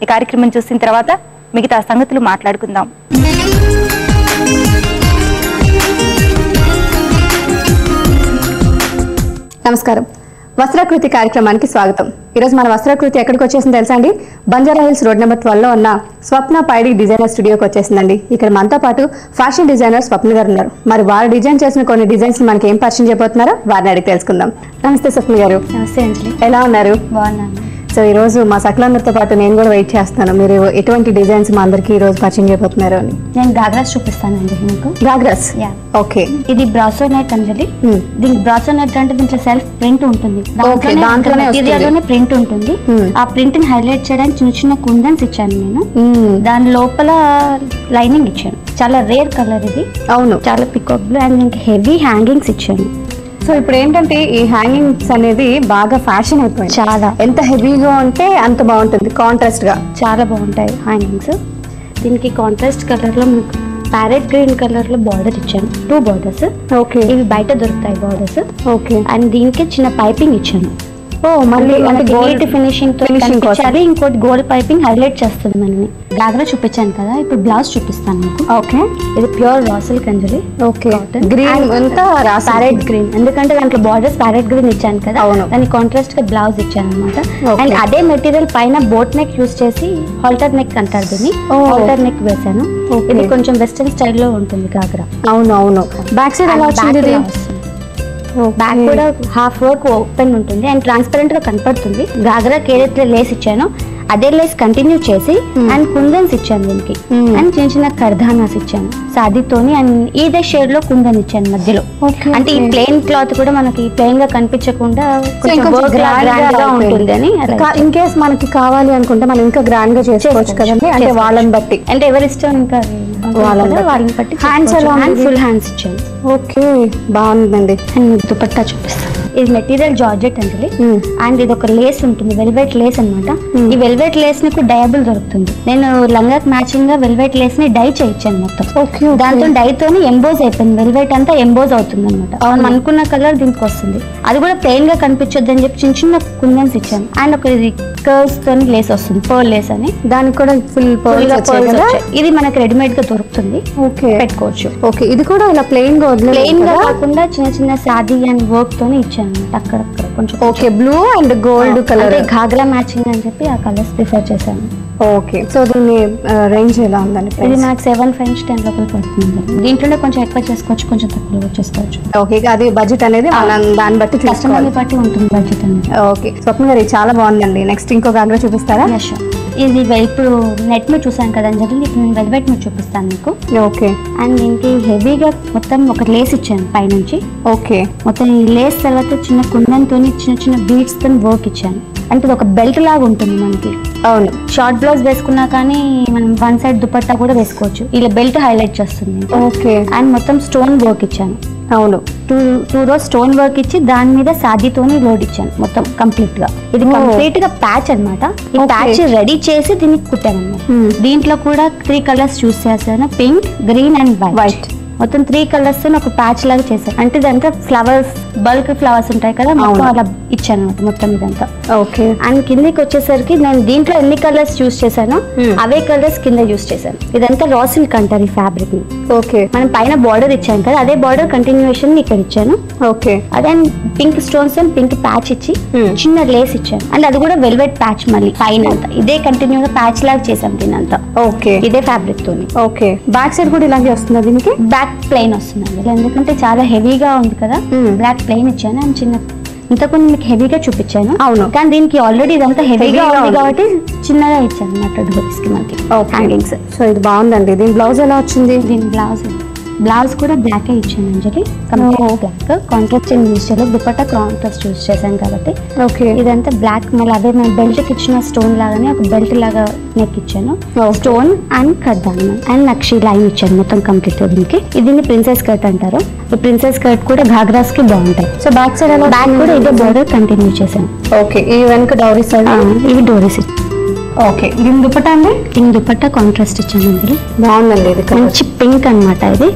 ఈ కార్యక్రమం చూసిన తర్వాత మిగతా సంగతులు మాట్లాడుకుందాం. నమస్కారం. వస్త్రాకృతి కార్యక్రమానికి స్వాగతం. ఈరోజు మన వస్త్రాకృతి ఎక్కడికి వచ్చేసింది తెలుసా అండి? బంజారా హిల్స్ రోడ్ నెంబర్ 12లో ఉన్న స్వప్న పైడి డిజైనర్ స్టూడియోకి వచ్చేసిందండి. ఇక్కడ మనతో పాటు ఫ్యాషన్ డిజైనర్ స్వప్న గారు ఉన్నారు. మరి వారు డిజైన్ చేసిన కొన్ని డిజైన్స్ మనకి ఏం పరిచయం చేయబోతున్నారో వారిని అడిగి తెలుసుకుందాం. నమస్తే స్వప్న గారు. నమస్తే అంజలి. ఎలా ఉన్నారు? బాగున్నాను. సో ఈ రోజు మా సకలందరితో పాటు నేను కూడా వెయిట్ చేస్తున్నాను. మీరు ఎటువంటి డిజైన్స్ మా అందరికి ఈ రోజు పరిచయం చేయబోతున్నారు అని. నేను గాగ్రాస్ చూపిస్తానండి మీకు. గాగ్రాస్, ఓకే. ఇది బ్రాసో నెట్ అంజలి. దీనికి బ్రాసో నెట్ అంటే దీంట్లో సెల్ఫ్ ప్రింట్ ఉంటుంది. దాంట్లోనే ప్రింట్ ఉంటుంది. ఆ ప్రింట్ ని హైలైట్ చేయడానికి చిన్న చిన్న కుందన్స్ ఇచ్చాను నేను. దాని లోపల లైనింగ్ ఇచ్చాను. చాలా రేర్ కలర్ ఇది. అవును, చాలా పికాక్ బ్లూ అండ్ ఇంకా హెవీ హ్యాంగింగ్స్ ఇచ్చాను. సో ఇప్పుడు ఏంటంటే ఈ హ్యాంగింగ్స్ అనేది బాగా ఫ్యాషన్ అయిపోయింది. చాలా ఎంత హెవీగా ఉంటే అంత బాగుంటుంది. కాంట్రాస్ట్ గా చాలా బాగుంటాయి హ్యాంగింగ్స్. దీనికి కాంట్రాస్ట్ కలర్ లో మీకు ప్యారెట్ గ్రీన్ కలర్ లో బార్డర్ ఇచ్చాను. 2 బార్డర్స్. ఓకే. ఇవి బయట దొరుకుతాయి బార్డర్స్. ఓకే. అండ్ దీనికి చిన్న పైపింగ్ ఇచ్చాను. మళ్ళీ అంటే గోల్డ్ ఫినిషింగ్ తో కనిపించాలి. ఇంకోటి గోల్డ్ పైపింగ్ హైలైట్ చేస్తుంది మనని. గాగ్రా చూపించాను కదా, ఇప్పుడు బ్లౌజ్ చూపిస్తాను మీకు. ఓకే, ఇది ప్యూర్ రాసల్ కంజలి. ఓకే, గ్రీన్ అంతా ప్యారెట్ గ్రీన్, ఎందుకంటే దాంట్లో బార్డర్స్ ప్యారెట్ గ్రీన్ ఇచ్చాను కదా, దానికి కాంట్రాస్ట్ గా బ్లౌజ్ ఇచ్చాను అనమాట. అండ్ అదే మెటీరియల్ పైన బోట్ నెక్ యూస్ చేసి హాల్టర్ నెక్ అంటారు దీన్ని, హాల్టర్ నెక్ వేసాను. ఇది కొంచెం వెస్టర్న్ స్టైల్లో ఉంటుంది గాగ్రా. అవును. బ్యాక్ సైడ్ ఎలా వచ్చింది? బ్యాక్ కూడా హాఫ్ వర్క్ ఓపెన్ ఉంటుంది అండ్ ట్రాన్స్పరెంట్ గా కనపడుతుంది. గాగ్రాకి ఏదైతే లేస్ ఇచ్చానో అదే లేస్ కంటిన్యూ చేసి అండ్ కుందన్స్ ఇచ్చాను దీనికి, అండ్ చిన్న చిన్న కర్దానాస్ ఇచ్చాను సాదితోని, అండ్ ఇదే షేడ్ లో కుందన్ ఇచ్చాను మధ్యలో. అంటే ఈ ప్లెయిన్ క్లాత్ కూడా మనకి ప్లెయిన్ గా కనిపించకుండా గ్రాండ్ గా ఉంటుంది అని. ఇన్ కేస్ మనకి కావాలి అనుకుంటే మనం ఇంకా గ్రాండ్ గా చేసుకోవచ్చు కదండి, అంటే వాళ్ళని బట్టి, అంటే ఎవరి ఇష్టం ఇంకా వాళ్ళని బట్టి. హ్యాండ్స్ ఫుల్ హ్యాండ్స్ ఇచ్చాను. ఓకే, బాగుందండి. అండ్ దుపట్టా చూపిస్తాను. ఇది మెటీరియల్ జార్జెట్ అండి, అండ్ ఇది ఒక లేస్ ఉంటుంది, వెల్వెట్ లేస్ అనమాట. ఈ వెల్వెట్ లేస్ ని డైబుల్ దొరుకుతుంది. నేను లంగాకి మ్యాచింగ్ గా వెల్వెట్ లేస్ ని డై చేయించాను మొత్తం. దాంతో డై తోని ఎంబోజ్ అయిపోయింది, వెల్వెట్ అంతా ఎంబోజ్ అవుతుంది అనమాట. మనం అనుకున్న కలర్ దీనికి వస్తుంది. అది కూడా ప్లెయిన్ గా కనిపించొద్దు అని చెప్పి చిన్న చిన్న కుందన్స్ ఇచ్చాను. అండ్ ఒక కర్వ్స్ తోని లేస్ వస్తుంది, పర్ల్ లేస్ అని, దానికి కూడా ఫుల్ పర్ల్ వచ్చాయి. ఇది మనకి రెడీమేడ్ గా దొరుకుతుంది, పెట్టుకోవచ్చు. ఓకే, ఇది కూడా ఇలా ప్లెయిన్ గా కాకుండా చిన్న చిన్న సాదీ అండ్ వర్క్ తోని ఇచ్చాను అక్కడక్కడ కొంచెం. Okay, blue and gold colour, ghagra matching అని చెప్పి ఆ కలర్స్ ప్రిఫర్ చేశాను. ఓకే, సో దీని రేంజ్ ఎలా ఉందండి? ఇది నాకు 7 10 లోపల పడుతుంది. దీంట్లోనే కొంచెం ఎక్కువ చేసుకోవచ్చు, కొంచెం తక్కువ చేసుకోవచ్చు. ఓకే, అది బడ్జెట్ అనేది దాన్ని బట్టి కస్టమర్ని బట్టి ఉంటుంది బడ్జెట్ అనేది. ఓకే, స్వప్న గారు చాలా బాగుందండి. నెక్స్ట్ ఇంకో గాగ్రా చూపిస్తారా? ఇది ఇప్పుడు నెట్ మీద చూసాను కదా అని చెప్పి ఇప్పుడు నేను వెల్వెట్ మీద చూపిస్తాను మీకు. ఓకే, అండ్ దీనికి హెవీగా మొత్తం ఒక లేస్ ఇచ్చాను పైనుంచి. ఓకే, మొత్తం ఈ లేస్ తర్వాత చిన్న కుందంతో చిన్న చిన్న బీడ్స్ తో వర్క్ ఇచ్చాను. అంటే ఇది ఒక బెల్ట్ లాగా ఉంటుంది మనకి. అవును, షార్ట్ బ్లౌజ్ వేసుకున్నా కానీ మనం వన్ సైడ్ దుపట్టా కూడా వేసుకోవచ్చు. ఇలా బెల్ట్ హైలైట్ చేస్తుంది. ఓకే, అండ్ మొత్తం స్టోన్ వర్క్ ఇచ్చాను. అవును, 2 rows స్టోన్ వర్క్ ఇచ్చి దాని మీద సాదీతోని లోడ్ ఇచ్చాను మొత్తం కంప్లీట్ గా. ఇది కంప్లీట్ గా ప్యాచ్ అన్నమాట. ఈ ప్యాచ్ రెడీ చేసి దీనికి కుట్టాను అన్నమాట. దీంట్లో కూడా 3 కలర్స్ చూస్ చేశాను, పింక్, గ్రీన్ అండ్ వైట్. మొత్తం 3 కలర్స్ ఒక ప్యాచ్ లాగా చేశాను. అంటే ఇదంతా ఫ్లవర్స్, బల్క్ ఫ్లవర్స్ ఉంటాయి కదా, మొత్తం అలా ఇచ్చాను అనమాట మొత్తం ఇదంతా. ఓకే, అండ్ కిందకి వచ్చేసరికి నేను దీంట్లో ఎన్ని కలర్స్ చూస్ చేశానో అవే కలర్స్ కింద యూస్ చేశాను. ఇదంతా రా సిల్క్ అంటారు ఈ ఫ్యాబ్రిక్ ని. ఓకే, మనం పైన బార్డర్ ఇచ్చాను కదా, అదే బార్డర్ కంటిన్యూషన్ ఇక్కడ ఇచ్చాను. ఓకే, అదే pink stones and pink patch ఇచ్చి చిన్న లేస్ ఇచ్చాను. అండ్ అది కూడా వెల్వెట్ ప్యాచ్ మళ్ళీ పైన అంతా ఇదే కంటిన్యూగా ప్యాచ్ లాగా చేసాం దీనంతా. ఓకే, ఇదే ఫ్యాబ్రిక్ తోని. ఓకే, బ్యాక్ సైడ్ కూడా ఇలాగే వస్తుంది దీనికి. బ్యాక్ ప్లెయిన్ వస్తుంది ఎందుకంటే చాలా హెవీగా ఉంది కదా, బ్లాక్ ప్లెయిన్ ఇచ్చాను. అండ్ చిన్న ఇంతకుముందు మీకు హెవీగా చూపించాను. అవును, కానీ దీనికి ఆల్రెడీ ఇదంతా హెవీగా ఉంది కాబట్టి చిన్నగా ఇచ్చాను అన్నట్టు డోరీస్ కి మనకి హ్యాంగింగ్స్. సో ఇది బాగుందండి. దీని బ్లౌజ్ ఎలా వచ్చింది? దీని బ్లౌజ్ కూడా బ్లాక్ ఇచ్చాను అంజలి, కంప్లీట్ బ్లాక్. కాంట్రాస్ట్ యూజ్ చేయలేదు, దుపట్టా కాంట్రాస్ట్ యూజ్ చేశాను కాబట్టి. ఓకే, ఇదంతా బ్లాక్. మళ్ళీ అదే మన బెల్ట్ కి ఇచ్చిన స్టోన్ లాగానే ఒక బెల్ట్ లాగా నెక్ ఇచ్చాను. స్టోన్ అండ్ కర్దానం అండ్ నక్షి లైన్ ఇచ్చాను మొత్తం కంప్లీట్ దీనికి. ఇది ప్రిన్సెస్ కట్ అంటారు. ఈ ప్రిన్సెస్ కట్ కూడా ఘాగ్రాస్ కి బాగుంటాయి. సో బ్యాక్ సైడ్ ఎలా? బ్యాక్ కూడా ఇదే బోర్డర్ కంటిన్యూ చేశాను. ఓకే, ఈ వెనక డౌరీ సైడ్ ఇవి డోరీస్. ఓకే, దీని దుపట్టా అండి? దీని దుపట్టా కాంట్రాస్ట్ ఇచ్చాను అందులో. బాగుందండి, ఇది మంచి పింక్ అనమాట. ఇది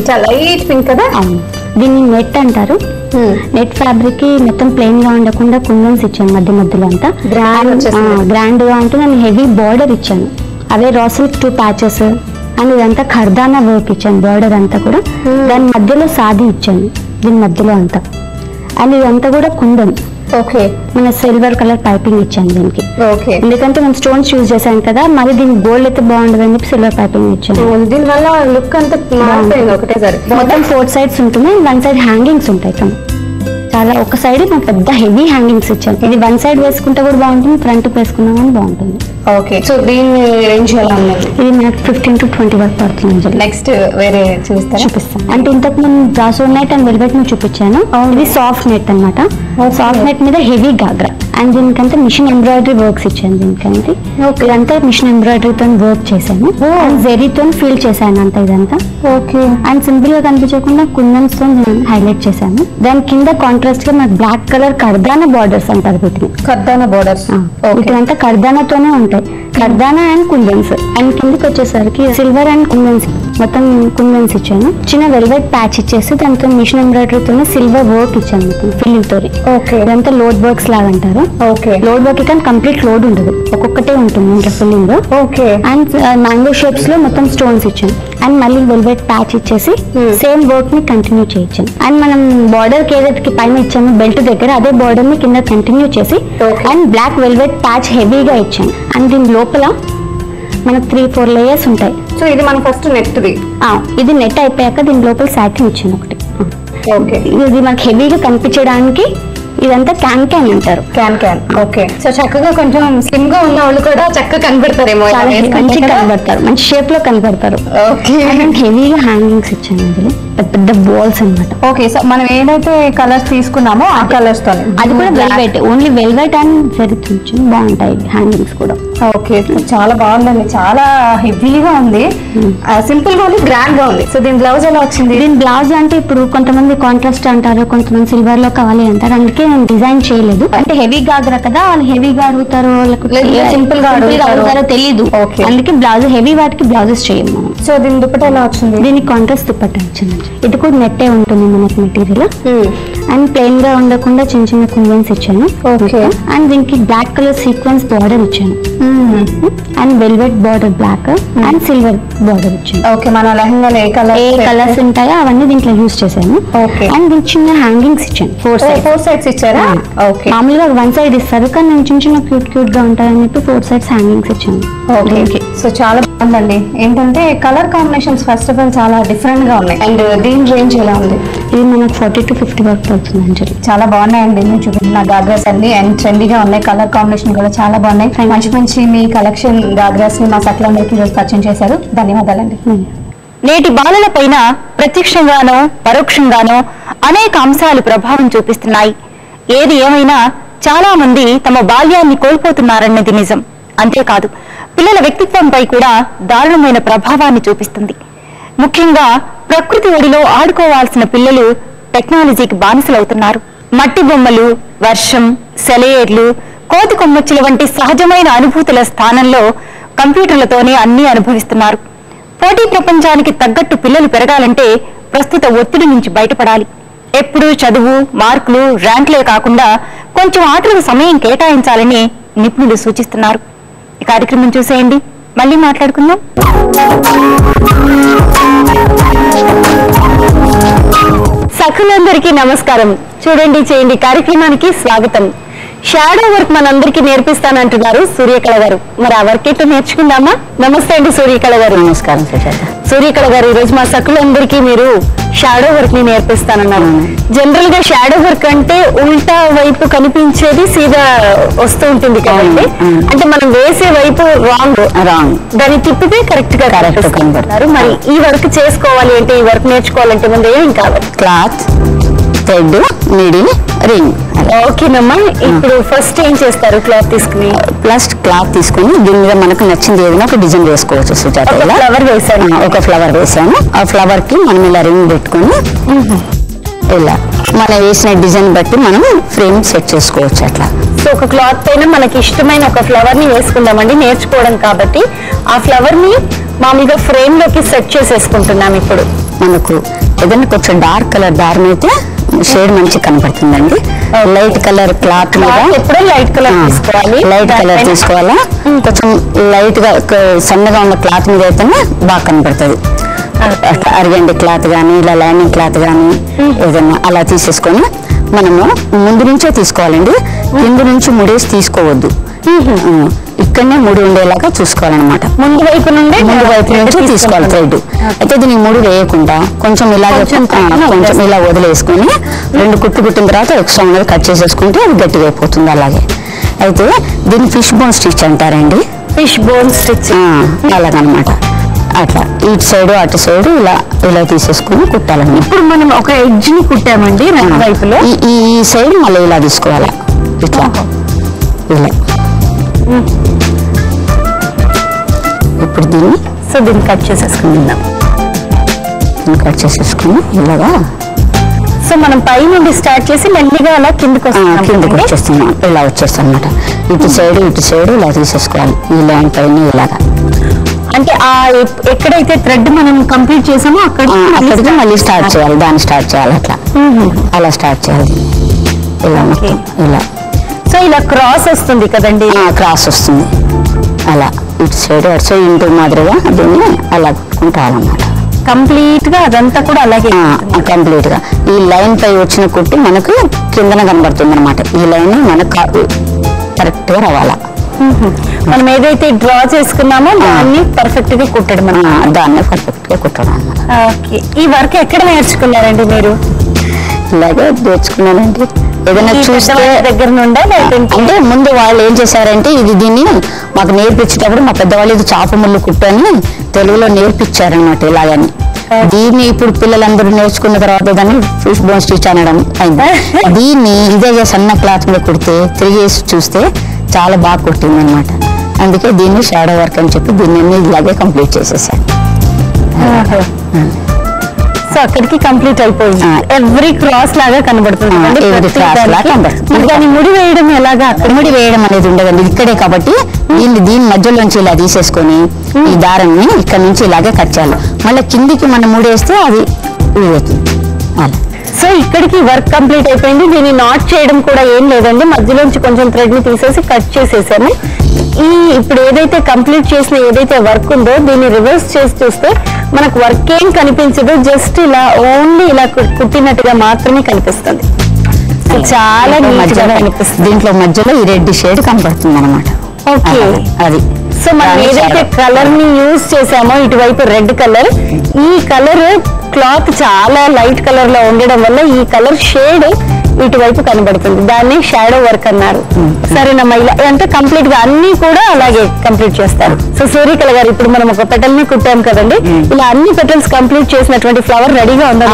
చాలా లైట్ పింక్ కదా. అవును, దీన్ని నెట్ అంటారు. నెట్ ఫ్యాబ్రిక్ కి మొత్తం ప్లెయిన్ గా ఉండకుండా కుందన్స్ ఇచ్చాను మధ్య మధ్యలో అంతా గ్రాండ్ గా ఉంటే నేను హెవీ బార్డర్ ఇచ్చాను. అవే రా సిల్క్ 2 ప్యాచెస్ అండ్ ఇదంతా ఖర్దానా వర్క్ ఇచ్చాను బార్డర్ అంతా కూడా. దాని మధ్యలో సాదీ ఇచ్చాను దీని మధ్యలో అంతా. అండ్ ఇదంతా కూడా కుందన్. ఓకే, మన సిల్వర్ కలర్ పైపింగ్ ఇచ్చాను దీనికి. ఓకే, ఎందుకంటే మనం స్టోన్స్ యూజ్ చేశాను కదా, మరి దీనికి గోల్డ్ అయితే బాగుండదు అని చెప్పి సిల్వర్ పైపింగ్ ఇచ్చాను. దీని వల్ల లుక్ అంతా మారిపోయింది ఒకటేసారి. మొత్తం 4 sides ఉంటుంది, 1 side హ్యాంగింగ్స్ ఉంటాయి. చాలా ఒక సైడ్ నాకు పెద్ద హెవీ హ్యాంగింగ్స్ ఇచ్చాను. ఇది 1 side వేసుకుంటే కూడా బాగుంటుంది, ఫ్రంట్ వేసుకున్నా కానీ బాగుంటుంది. ఓకే, సో దీని రేంజ్ ఎలా ఉన్నది? ఇది నాకు 15 to 20 వరకు పడుతుంది. నెక్స్ట్ వేరే చూపిస్తాను. అంటే ఇంతకు ముందు బ్రాసో నెట్ అండ్ వెల్వెట్ మీద చూపించాను. ఇది సాఫ్ట్ నెట్ అనమాట. సాఫ్ట్ నెట్ మీద హెవీ గాగ్రా. అండ్ దీనికంటే మిషన్ ఎంబ్రాయిడరీ వర్క్స్ ఇచ్చాను దీనికంటే. ఇదంతా మిషన్ ఎంబ్రాయిడరీతో వర్క్ చేశాను అండ్ జెరీతో ఫీల్ చేశాను అంతా ఇదంతా. ఓకే, అండ్ సింపుల్ గా కనిపించకుండా కుందన్స్ తో హైలైట్ చేశాను. దాని కింద కాంట్రాస్ట్ గా మనకు బ్లాక్ కలర్ కర్దానా బార్డర్స్ అంటారు వీటిని. కర్దానా బార్డర్స్ ఇదంతా కర్దానాతోనే ఉంటాయి. కర్దానా అండ్ కుందన్స్. అండ్ కిందకి వచ్చేసరికి సిల్వర్ అండ్ కుందన్స్, మొత్తం కుందన్స్ ఇచ్చాను. చిన్న వెల్వెట్ ప్యాచ్ ఇచ్చేసి దాంతో మిషన్ ఎంబ్రాయిడరీతో సిల్వర్ వర్క్ ఇచ్చాను మొత్తం ఫిల్లింగ్ తో. ఓకే. ఇదంతా లోడ్ వర్క్స్ లాగా అంటారు. ఓకే. లోడ్ వర్క్ కానీ కంప్లీట్ లోడ్ ఉండదు, ఒక్కొక్కటే ఉంటుంది ఇంకా filling. Okay. And mango shapes లో మొత్తం స్టోన్స్ ఇచ్చాను. అండ్ మళ్ళీ వెల్వెట్ ప్యాచ్ ఇచ్చేసి సేమ్ వర్క్ ని కంటిన్యూ చేయించాను. అండ్ మనం బార్డర్ కి ఏదైతే పైన ఇచ్చాము బెల్ట్ దగ్గర, అదే బార్డర్ ని కింద కంటిన్యూ చేసి అండ్ బ్లాక్ వెల్వెట్ ప్యాచ్ హెవీగా ఇచ్చాను. అండ్ దీని లోపల మనకు 3-4 లేయర్స్ ఉంటాయి. సో ఇది మన ఫస్ట్ నెట్ది. ఇది నెట్ అయిపోయాక దీని లోపల సాటిన్ ఇచ్చాను ఒకటి. ఓకే. ఇది మనకి హెవీగా కనిపించడానికి ఇదంతా క్యాన్ అంటారు. క్యాన్. ఓకే. సో చక్కగా కొంచెం స్లిమ్ గా ఉన్న వాళ్ళు కూడా చక్కగా కనబడతారేమో. చాలా మంచిగా కనబడతారు, మంచి షేప్ లో కనబడతారు. ఓకే. హెవీగా హ్యాంగింగ్స్ ఇచ్చాను అందులో, పెద్ద బాల్స్ అన్నమాట. ఓకే. సో మనం ఏదైతే కలర్స్ తీసుకున్నామో ఆ కలర్స్ తో అది కూడా వెల్వెట్, ఓన్లీ వెల్వెట్ అండ్ జరుగుతుంది. బాగుంటాయి హ్యాంగింగ్స్ కూడా. ఓకే. చాలా బాగుందండి, చాలా హెవీగా ఉంది, సింపుల్ గా ఉంది, గ్రాండ్ గా ఉంది. సో దీని బ్లౌజ్ ఎలా వచ్చింది? దీని బ్లౌజ్ అంటే ఇప్పుడు కొంతమంది కాంట్రాస్ట్ అంటారు, కొంతమంది సిల్వర్ లో కావాలి అంటారు, అందుకే నేను డిజైన్ చేయలేదు. అంటే హెవీ గాగ్రా కదా, వాళ్ళు హెవీగా అడుగుతారు, సింపుల్ గా అడుగుతారో తెలీదు. అందుకే బ్లౌజ్ హెవీ వాటికి బ్లౌజెస్ చేయము మనం. సో దీని దుపట్టా ఎలా వచ్చింది? దీనికి కాంట్రాస్ట్ దుపట్టా ఇచ్చింది. ఇది కూడా నెట్టే ఉంటుంది మనకి మెటీరియల్. అండ్ ప్లెయిన్ గా ఉండకుండా చిన్న చిన్న కుందన్స్ ఇచ్చాను. ఓకే. అండ్ దీనికి బ్లాక్ కలర్ సీక్వెన్స్ బార్డర్ ఇచ్చాను. And velvet border black and silver border ఇచ్చాను. ఓకే. మన లెహంగాలో ఏ కలర్స్ ఉంటాయో అవన్నీ దీంట్లో యూజ్ చేశాను. ఓకే. అండ్ దీనికి చిన్న హ్యాంగింగ్స్ ఇచ్చాను. 4 సైడ్స్ ఇచ్చారా? ఓకే. మామూలుగా 1 సైడ్ ఇస్తారు, కానీ నేను చిన్న చిన్న క్యూట్ గా ఉంటాయని చెప్పి 4 సైడ్స్ హ్యాంగింగ్స్ ఇచ్చాను. ఓకే. సో చాలా బాగుందండి. ఏంటంటే colour combinations first of all చాలా డిఫరెంట్ గా ఉన్నాయి. అండ్ దీని రేంజ్ ఎలా ఉంది? ఇది మనకు 40 to 50 వరకు అవుతుంది అంజలి. చాలా బాగున్నాయండి నేను చూపించిన గాగ్రాస్ అన్ని, అండ్ ట్రెండీగా ఉన్నాయి. కలర్ కాంబినేషన్ కూడా చాలా బాగున్నాయి. మంచి మీ కలెక్షన్ గాగ్రాస్ ని మా సకలందరికీ ఈరోజు పరిచయం చేశారు. ధన్యవాదాలండి. నేటి బాలల పైన ప్రత్యక్షంగానో పరోక్షంగానో అనేక అంశాలు ప్రభావం చూపిస్తున్నాయి. ఏది ఏమైనా చాలా మంది తమ బాల్యాన్ని కోల్పోతున్నారన్నది నిజం. అంతేకాదు, పిల్లల వ్యక్తిత్వంపై కూడా దారుణమైన ప్రభావాన్ని చూపిస్తుంది. ముఖ్యంగా ప్రకృతి ఒడిలో ఆడుకోవాల్సిన పిల్లలు టెక్నాలజీకి బానిసలవుతున్నారు. మట్టి బొమ్మలు, వర్షం, సెలయేర్లు, కోతి కొమ్మచ్చుల వంటి సహజమైన అనుభూతుల స్థానంలో కంప్యూటర్లతోనే అన్నీ అనుభవిస్తున్నారు. పోటీ ప్రపంచానికి తగ్గట్టు పిల్లలు పెరగాలంటే ప్రస్తుత ఒత్తిడి నుంచి బయటపడాలి. ఎప్పుడూ చదువు, మార్కులు, ర్యాంకులే కాకుండా కొంచెం ఆటలకు సమయం కేటాయించాలని నిపుణులు సూచిస్తున్నారు. ఈ కార్యక్రమం చూసేయండి, మళ్ళీ మాట్లాడుకుందాం. సఖులందరికీ నమస్కారం. చూడండి చేయండి కార్యక్రమానికి స్వాగతం. షాడో వర్క్ మనందరికీ నేర్పిస్తానంటున్నారు సూర్యకళ గారు. మరి ఆ వర్క్ ఎట్లా నేర్చుకుందామా? నమస్తే అండి సూర్యకళ గారు. నమస్కారం సుజాత. సూర్యకళ గారు, ఈరోజు మా సఖులందరికీ మీరు షాడో వర్క్ ని నేర్పిస్తానన్నారు. జనరల్ గా షాడో వర్క్ అంటే ఉల్టా వైపు కనిపించేది సీదా వస్తూ ఉంటుంది కదండి. అంటే మనం వేసే వైపు రాంగ్, దాన్ని తిప్పితే కరెక్ట్ గా కనిపిస్తున్నారు. మరి ఈ వర్క్ చేసుకోవాలి అంటే, ఈ వర్క్ నేర్చుకోవాలంటే ముందు ఏం కావాలి? Cloth, thread, needle, ring. ఓకేనమ్మా. ఇప్పుడు ఫస్ట్ ఏం చేస్తారు? క్లాత్ తీసుకుని క్లాత్ తీసుకుని దీని మీద మనకు నచ్చింది ఏదైనా ఒక డిజైన్ వేసుకోవచ్చు సుజాత. ఫ్లవర్ వేసాను. ఒక ఫ్లవర్ వేసాను. ఆ ఫ్లవర్ కి మనం ఇలా రింగ్ పెట్టుకుని ఇలా మనం వేసిన డిజైన్ బట్టి మనం ఫ్రేమ్ సెట్ చేసుకోవచ్చు అట్లా. సో ఒక క్లాత్ పైన మనకి ఇష్టమైన ఒక ఫ్లవర్ ని వేసుకుందామండి, నేర్చుకోవడం కాబట్టి. ఆ ఫ్లవర్ ని మామూలుగా ఫ్రేమ్ లోకి సెట్ చేసేసుకుంటున్నాం. ఇప్పుడు మనకు ఏదైనా కొంచెం డార్క్ కలర్ దారం అయితే షేడ్ మంచి కనపడుతుందండి. లైట్ కలర్ క్లాత్ మీద ఎప్పుడూ లైట్ కలర్ తీసుకోవాలి. లైట్ కలర్ తీసుకోవాలా. కొంచెం లైట్ గా సన్నగా ఉన్న క్లాత్ మీద అయితేనే బాగా కనపడుతుంది. అరిగండి క్లాత్ కానీ ఇలా లైనింగ్ క్లాత్ కానీ ఏదైనా అలా తీసేసుకొని మనము ముందు నుంచే తీసుకోవాలండి. కింద నుంచి ముడేసి తీసుకోవద్దు, ఇక్కడనే ముడి ఉండేలాగా చూసుకోవాలన్నమాట. ముందు వైపు నుంచి తీసుకోవాలి థ్రెడ్. అయితే దీనికి ముడి వేయకుండా కొంచెం కొంచెం ఇలా వదిలేసుకొని 2 కుట్టు కుట్టిన తర్వాత ఎక్స్ట్రా ఉన్నది కట్ చేసేసుకుంటే అది గట్టిగా అయిపోతుంది. అలాగే అయితే దీన్ని ఫిష్ బోన్ స్టిచ్ అంటారండి. ఫిష్ బోన్ స్టిచ్ అలాగనమాట. అట్లా ఇటు సైడ్ అటు సైడ్ ఇలా తీసేసుకుని కుట్టాలన్నమాట. ఇప్పుడు మనం ఒక ఎడ్జ్ ని కుట్టామండి రెండు వైపులో. ఈ సైడ్ మళ్ళీ ఇలా తీసుకోవాలి, ఇట్లా ఇలా. ఇప్పుడు దీన్ని కట్ చేసేసుకుందాం. కట్ చేసేసుకుని ఇలాగా. సో సో మనం పై నుండి స్టార్ట్ చేసి మెల్లిగా అలా కిందకి కిందకి వచ్చేస్తున్నాం, ఇలా వచ్చేస్తాం అనమాట. ఇటు సైడ్ ఇలా తీసేసుకోవాలి, ఈ లైన్ పైన ఇలాగా. అంటే ఆ ఎక్కడైతే థ్రెడ్ మనం కంప్లీట్ చేసామో అక్కడికి మళ్ళీ స్టార్ట్ చేయాలి, దాన్ని స్టార్ట్ చేయాలి, అట్లా అలా స్టార్ట్ చేయాలి. ఇలా మొత్తం ఇలా. సో ఇలా క్రాస్ వస్తుంది కదండి, క్రాస్ వస్తుంది అలా. ఇటు సైడ్ అటు సైడ్ ఇంటి మాదిరిగా దీన్ని అలా కుట్టుకుంటారన్నమాట. కంప్లీట్ గా అదంతా కూడా అలాగే కంప్లీట్ గా. ఈ లైన్ పై వచ్చిన కుట్టి మనకు కిందన కనబడుతుంది అనమాట. ఈ లైన్ మనకు కరెక్ట్ గా రావాలా. మనం ఏదైతే డ్రా చేసుకున్నామో దాన్ని పర్ఫెక్ట్ గా కుట్టడం, దాన్ని పర్ఫెక్ట్ గా కుట్టడం అనమాట. ఓకే. ఈ వర్క్ ఎక్కడ నేర్చుకున్నారండి మీరు? ఇలాగే నేర్చుకున్నానండి. ఏదైనా చూస్తే దగ్గర నుండే అంటే ముందు వాళ్ళు ఏం చేశారంటే దీన్ని మాకు నేర్పించేటప్పుడు మా పెద్దవాళ్ళు ఇది చాప ముళ్ళు కుట్టని తెలుగులో నేర్పించారనమాట. ఇలాగని దీన్ని ఇప్పుడు పిల్లలందరూ నేర్చుకున్న తర్వాత దాన్ని ఫిష్ బోన్ స్టిచ్ అనడం అయింది. దీన్ని ఇదే సన్న క్లాత్ మీద కుడితే తిరిగేసి చూస్తే చాలా బాగా కుట్టింది అనమాట. అందుకే దీన్ని షాడో వర్క్ అని చెప్పి దీన్ని ఇలాగే కంప్లీట్ చేసేసాను. సో అక్కడికి కంప్లీట్ అయిపోయింది. ఎవ్రీ క్రాస్ లాగా కనబడుతుంది. దాన్ని ముడి వేయడం ఎలాగా? ముడి వేయడం అనేది ఉండదండి, ఇక్కడే కాబట్టి దీని మధ్యలోంచి ఇలా తీసేసుకొని ఈ దారాన్ని ఇక్కడ నుంచి ఇలాగే కట్ చేయాలి. మళ్ళీ కిందికి మనం ముడేస్తే అది ఊడుతుంది అలా. సో ఇక్కడికి వర్క్ కంప్లీట్ అయిపోయింది. దీన్ని నాట్ చేయడం కూడా ఏం లేదండి, మధ్యలోంచి కొంచెం థ్రెడ్ ని తీసేసి కట్ చేసేసాము. ఇప్పుడు ఏదైతే కంప్లీట్ చేసిన ఏదైతే వర్క్ ఉందో దీన్ని రివర్స్ చేసి చూస్తే మనకు వర్క్ ఏం కనిపించదు, జస్ట్ ఇలా ఓన్లీ ఇలా కుట్టినట్టుగా మాత్రమే కనిపిస్తుంది. చాలా కనిపిస్తుంది. దీంట్లో మధ్యలో ఈ రెడ్ షేడ్ కనపడుతుంది అనమాట. ఓకే, అది. సో మనం ఏదైతే కలర్ ని యూజ్ చేసామో ఇటువైపు రెడ్ కలర్, ఈ కలర్ క్లాత్ చాలా లైట్ కలర్ లో ఉండడం వల్ల ఈ కలర్ షేడ్ ఇటువైపు కనబడుతుంది. దాన్ని షాడో వర్క్ అన్నారు. సరేనమ్మా, ఇలా అంటే కంప్లీట్ గా అన్ని కూడా అలాగే కంప్లీట్ చేస్తారు. సో సూర్యకళ గారు, ఇప్పుడు మనం ఒక పెటల్ ని కుట్టాం కదండి, ఇలా అన్ని పెటల్స్ కంప్లీట్ చేసినటువంటి ఫ్లవర్ రెడీగా ఉందా?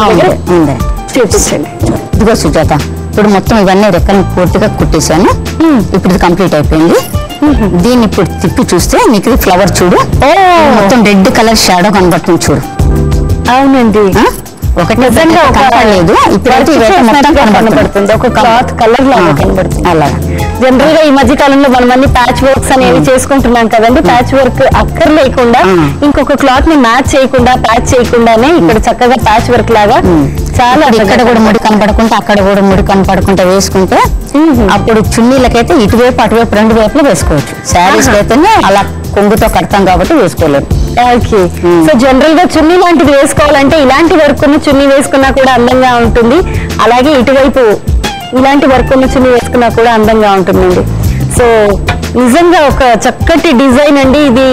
చూపించండి. ఇదిగో సుజాత, ఇప్పుడు మొత్తం ఇవన్నీ రెక్కలను పూర్తిగా కుట్టేశాను. ఇప్పుడు ఇది కంప్లీట్ అయిపోయింది. దీన్ని ఇప్పుడు తిప్పి చూస్తే నీకు ఫ్లవర్ చూడు, మొత్తం రెడ్ కలర్ షాడో కనబడుతుంది చూడు. అవునండి, ఒకటి నిజంగా కనపడలేదు, ఇప్పుడైతే మొత్తం కనబడుతుంది. ఒక క్లాత్ కలర్ లాగా కనబడుతుంది. అలా జనరల్ గా ఈ మధ్య కాలంలో మనం అన్ని ప్యాచ్ వర్క్స్ అనేవి చేసుకుంటున్నాం కదండి. ప్యాచ్ వర్క్ అక్కర్లేకుండా ఇంకొక క్లాత్ ని మ్యాచ్ చేయకుండా ప్యాచ్ చేయకుండానే ఇక్కడ చక్కగా ప్యాచ్ వర్క్ లాగా చాలా ఇక్కడ కూడా ముడి కనపడకుండా అక్కడ కూడా ముడి కనపడకుండా వేసుకుంటే అప్పుడు చున్నీలకైతే ఇటువైపు అటువైపు రెండు వైపులు వేసుకోవచ్చు. శారీస్ అయితేనే అలా కొంగుతో కడతాం కాబట్టి వేసుకోలేదు. ఓకే, సో జనరల్ గా చున్నీ లాంటిది వేసుకోవాలంటే ఇలాంటి వర్క్ ఉన్న చున్నీ వేసుకున్నా కూడా అందంగా ఉంటుంది. అలాగే ఇటువైపు ఇలాంటి వర్క్ ఉన్న చున్నీ వేసుకున్నా కూడా అందంగా ఉంటుందండి. సో నిజంగా ఒక చక్కటి డిజైన్ అండి ఇది.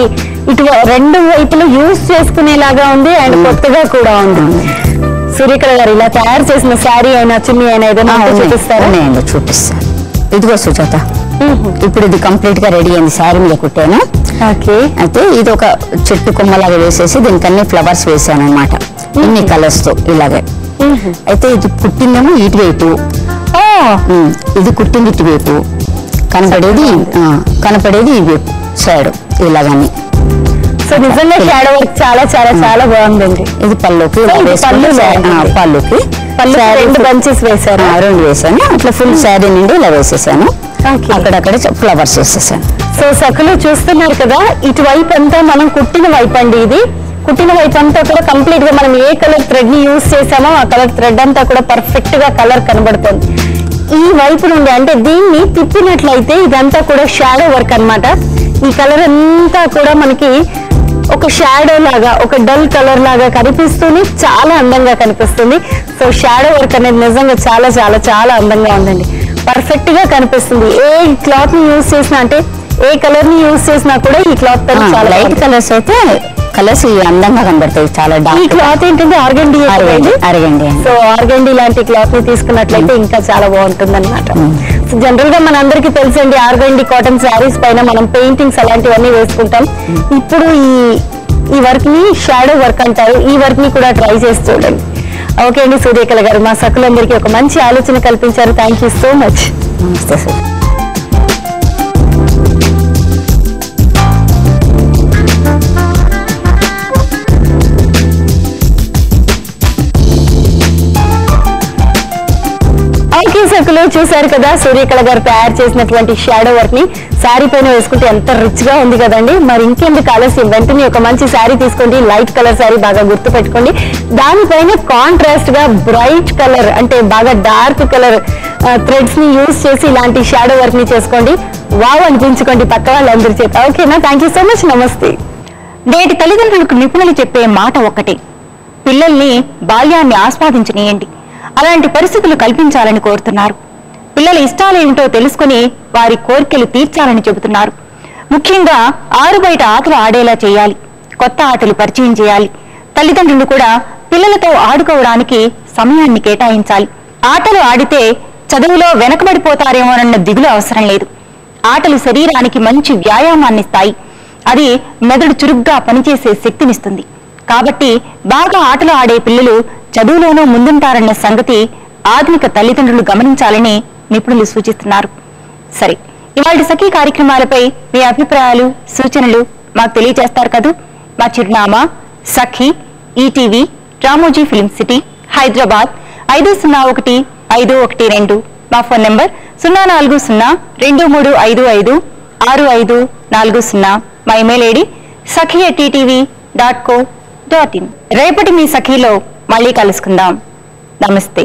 ఇటు రెండు వైపులు యూజ్ చేసుకునేలాగా ఉంది అండ్ కొత్తగా కూడా ఉంది. సూర్యకళ గారు, ఇలా తయారు చేసిన శారీ అయినా చున్నీ అయినా ఏదైనా చూపిస్తారా? చూపిస్తాను. ఇదిగో సుజాత, ఇప్పుడు ఇది కంప్లీట్ గా రెడీ అయింది. శారీ మీద కుట్టాను. ఓకే, అయితే ఇది ఒక చెట్టు కొమ్మలాగా వేసేసి దీనికి అన్ని ఫ్లవర్స్ వేసాను అనమాట, ఇన్ని కలర్స్ తో ఇలాగే. అయితే ఇది కుట్టిందేమో ఇటువైపు, ఇది కుట్టింది ఇటువైపు, కనపడేది ఇటువైపు సైడ్ ఇలాగని. సో నిజంగా షాడో వర్క్ చాలా చాలా చాలా బాగుందండి. ఇది పళ్ళుకి రెండు బంచెస్ వేసారు, రెండు వేసాను. అట్లా ఫుల్ శారీ నుండి ఇలా వేసేసాను, అక్కడక్కడ ఫ్లవర్స్ వేసేసాను. సో సకులు చూస్తున్నారు కదా, ఇటువైపు అంతా మనం కుట్టిన వైపు అండి. ఇది కుట్టిన వైపు అంతా కూడా కంప్లీట్ గా మనం ఏ కలర్ థ్రెడ్ ని యూజ్ చేసామో ఆ కలర్ థ్రెడ్ అంతా కూడా పర్ఫెక్ట్ గా కలర్ కనబడుతుంది. ఈ వైపు నుండి అంటే దీన్ని తిప్పినట్లయితే ఇదంతా కూడా షాడో వర్క్ అన్నమాట. ఈ కలర్ అంతా కూడా మనకి ఒక షాడో లాగా, ఒక డల్ కలర్ లాగా కనిపిస్తుంది, చాలా అందంగా కనిపిస్తుంది. సో షాడో వర్క్ అనేది నిజంగా చాలా చాలా చాలా అందంగా ఉందండి, పర్ఫెక్ట్ గా కనిపిస్తుంది. ఏ క్లాత్ ని యూజ్ చేసినా అంటే ఏ కలర్ ని యూజ్ చేసినా కూడా ఈ క్లాత్ చాలా లైట్ కలర్స్ అయితే కలర్స్ అందంగా కనబడతాయి. చాలా ఈ క్లాత్ ఏంటంటే ఆర్గండి. సో ఆర్గండి లాంటి క్లాత్ ని తీసుకున్నట్లయితే ఇంకా చాలా బాగుంటుంది అనమాట. జనరల్ గా మనందరికీ తెలుసండి, ఆర్గండి కాటన్ శారీస్ పైన మనం పెయింటింగ్స్ అలాంటివన్నీ వేసుకుంటాం. ఇప్పుడు ఈ వర్క్ ని షాడో వర్క్ అంటారు. ఈ వర్క్ ని కూడా ట్రై చేసి చూడండి. ఓకే అండి, సూర్యకళ గారు మా సకులందరికీ ఒక మంచి ఆలోచన కల్పించారు. Thank you so much. నమస్తే సార్. ఓకే సకులు, చూసారు కదా సూర్యకళ గారు తయారు చేసినటువంటి షాడో వర్క్ ని శారీ పైన వేసుకుంటే ఎంత రిచ్ గా ఉంది కదండి. మరి ఇంకెందుకు ఆలస్యం, వెంటనే ఒక మంచి శారీ తీసుకోండి. లైట్ కలర్ శారీ బాగా గుర్తు పెట్టుకోండి. దానిపైన కాంట్రాస్ట్ గా బ్రైట్ కలర్ అంటే బాగా డార్క్ కలర్ థ్రెడ్స్ ని యూజ్ చేసి ఇలాంటి షాడో వర్క్ ని చేసుకోండి. వావ్ అనిపించుకోండి పక్క వాళ్ళందరి చేత. ఓకేనా? Thank you so much. నమస్తే. నేటి తల్లిదండ్రులకు నిపుణులు చెప్పే మాట ఒక్కటే, పిల్లల్ని బాల్యాన్ని ఆస్వాదించనీయండి. అలాంటి పరిస్థితులు కల్పించాలని కోరుతున్నారు. పిల్లల ఇష్టాలేమిటో తెలుసుకుని వారి కోరికలు తీర్చాలని చెబుతున్నారు. ముఖ్యంగా ఆరు బయట ఆటలు ఆడేలా చేయాలి. కొత్త ఆటలు పరిచయం చేయాలి. తల్లిదండ్రులు కూడా పిల్లలతో ఆడుకోవడానికి సమయాన్ని కేటాయించాలి. ఆటలు ఆడితే చదువులో వెనకబడిపోతారేమోనన్న దిగులు అవసరం లేదు. ఆటలు శరీరానికి మంచి వ్యాయామాన్ని ఇస్తాయి. అది మెదడు చురుగ్గా పనిచేసే శక్తినిస్తుంది. కాబట్టి బాగా ఆటలు ఆడే పిల్లలు చదువులోనూ ముందుంటారన్న సంగతి ఆధునిక తల్లిదండ్రులు గమనించాలని నిపుణులు సూచిస్తున్నారు. సరే, ఇవాళ సఖీ కార్యక్రమాలపై మీ అభిప్రాయాలు, సూచనలు మాకు తెలియజేస్తారు కదూ. మా చిరునామా Sakhi, ETV, Ramoji film city, Hyderabad 501512. మా ఫోన్ నెంబర్ 0402355640. మా ఇమెయిల్ ఐడి sakhi@ttv.co.in. రేపటి మీ సఖీలో మళ్ళీ కలుసుకుందాం. నమస్తే.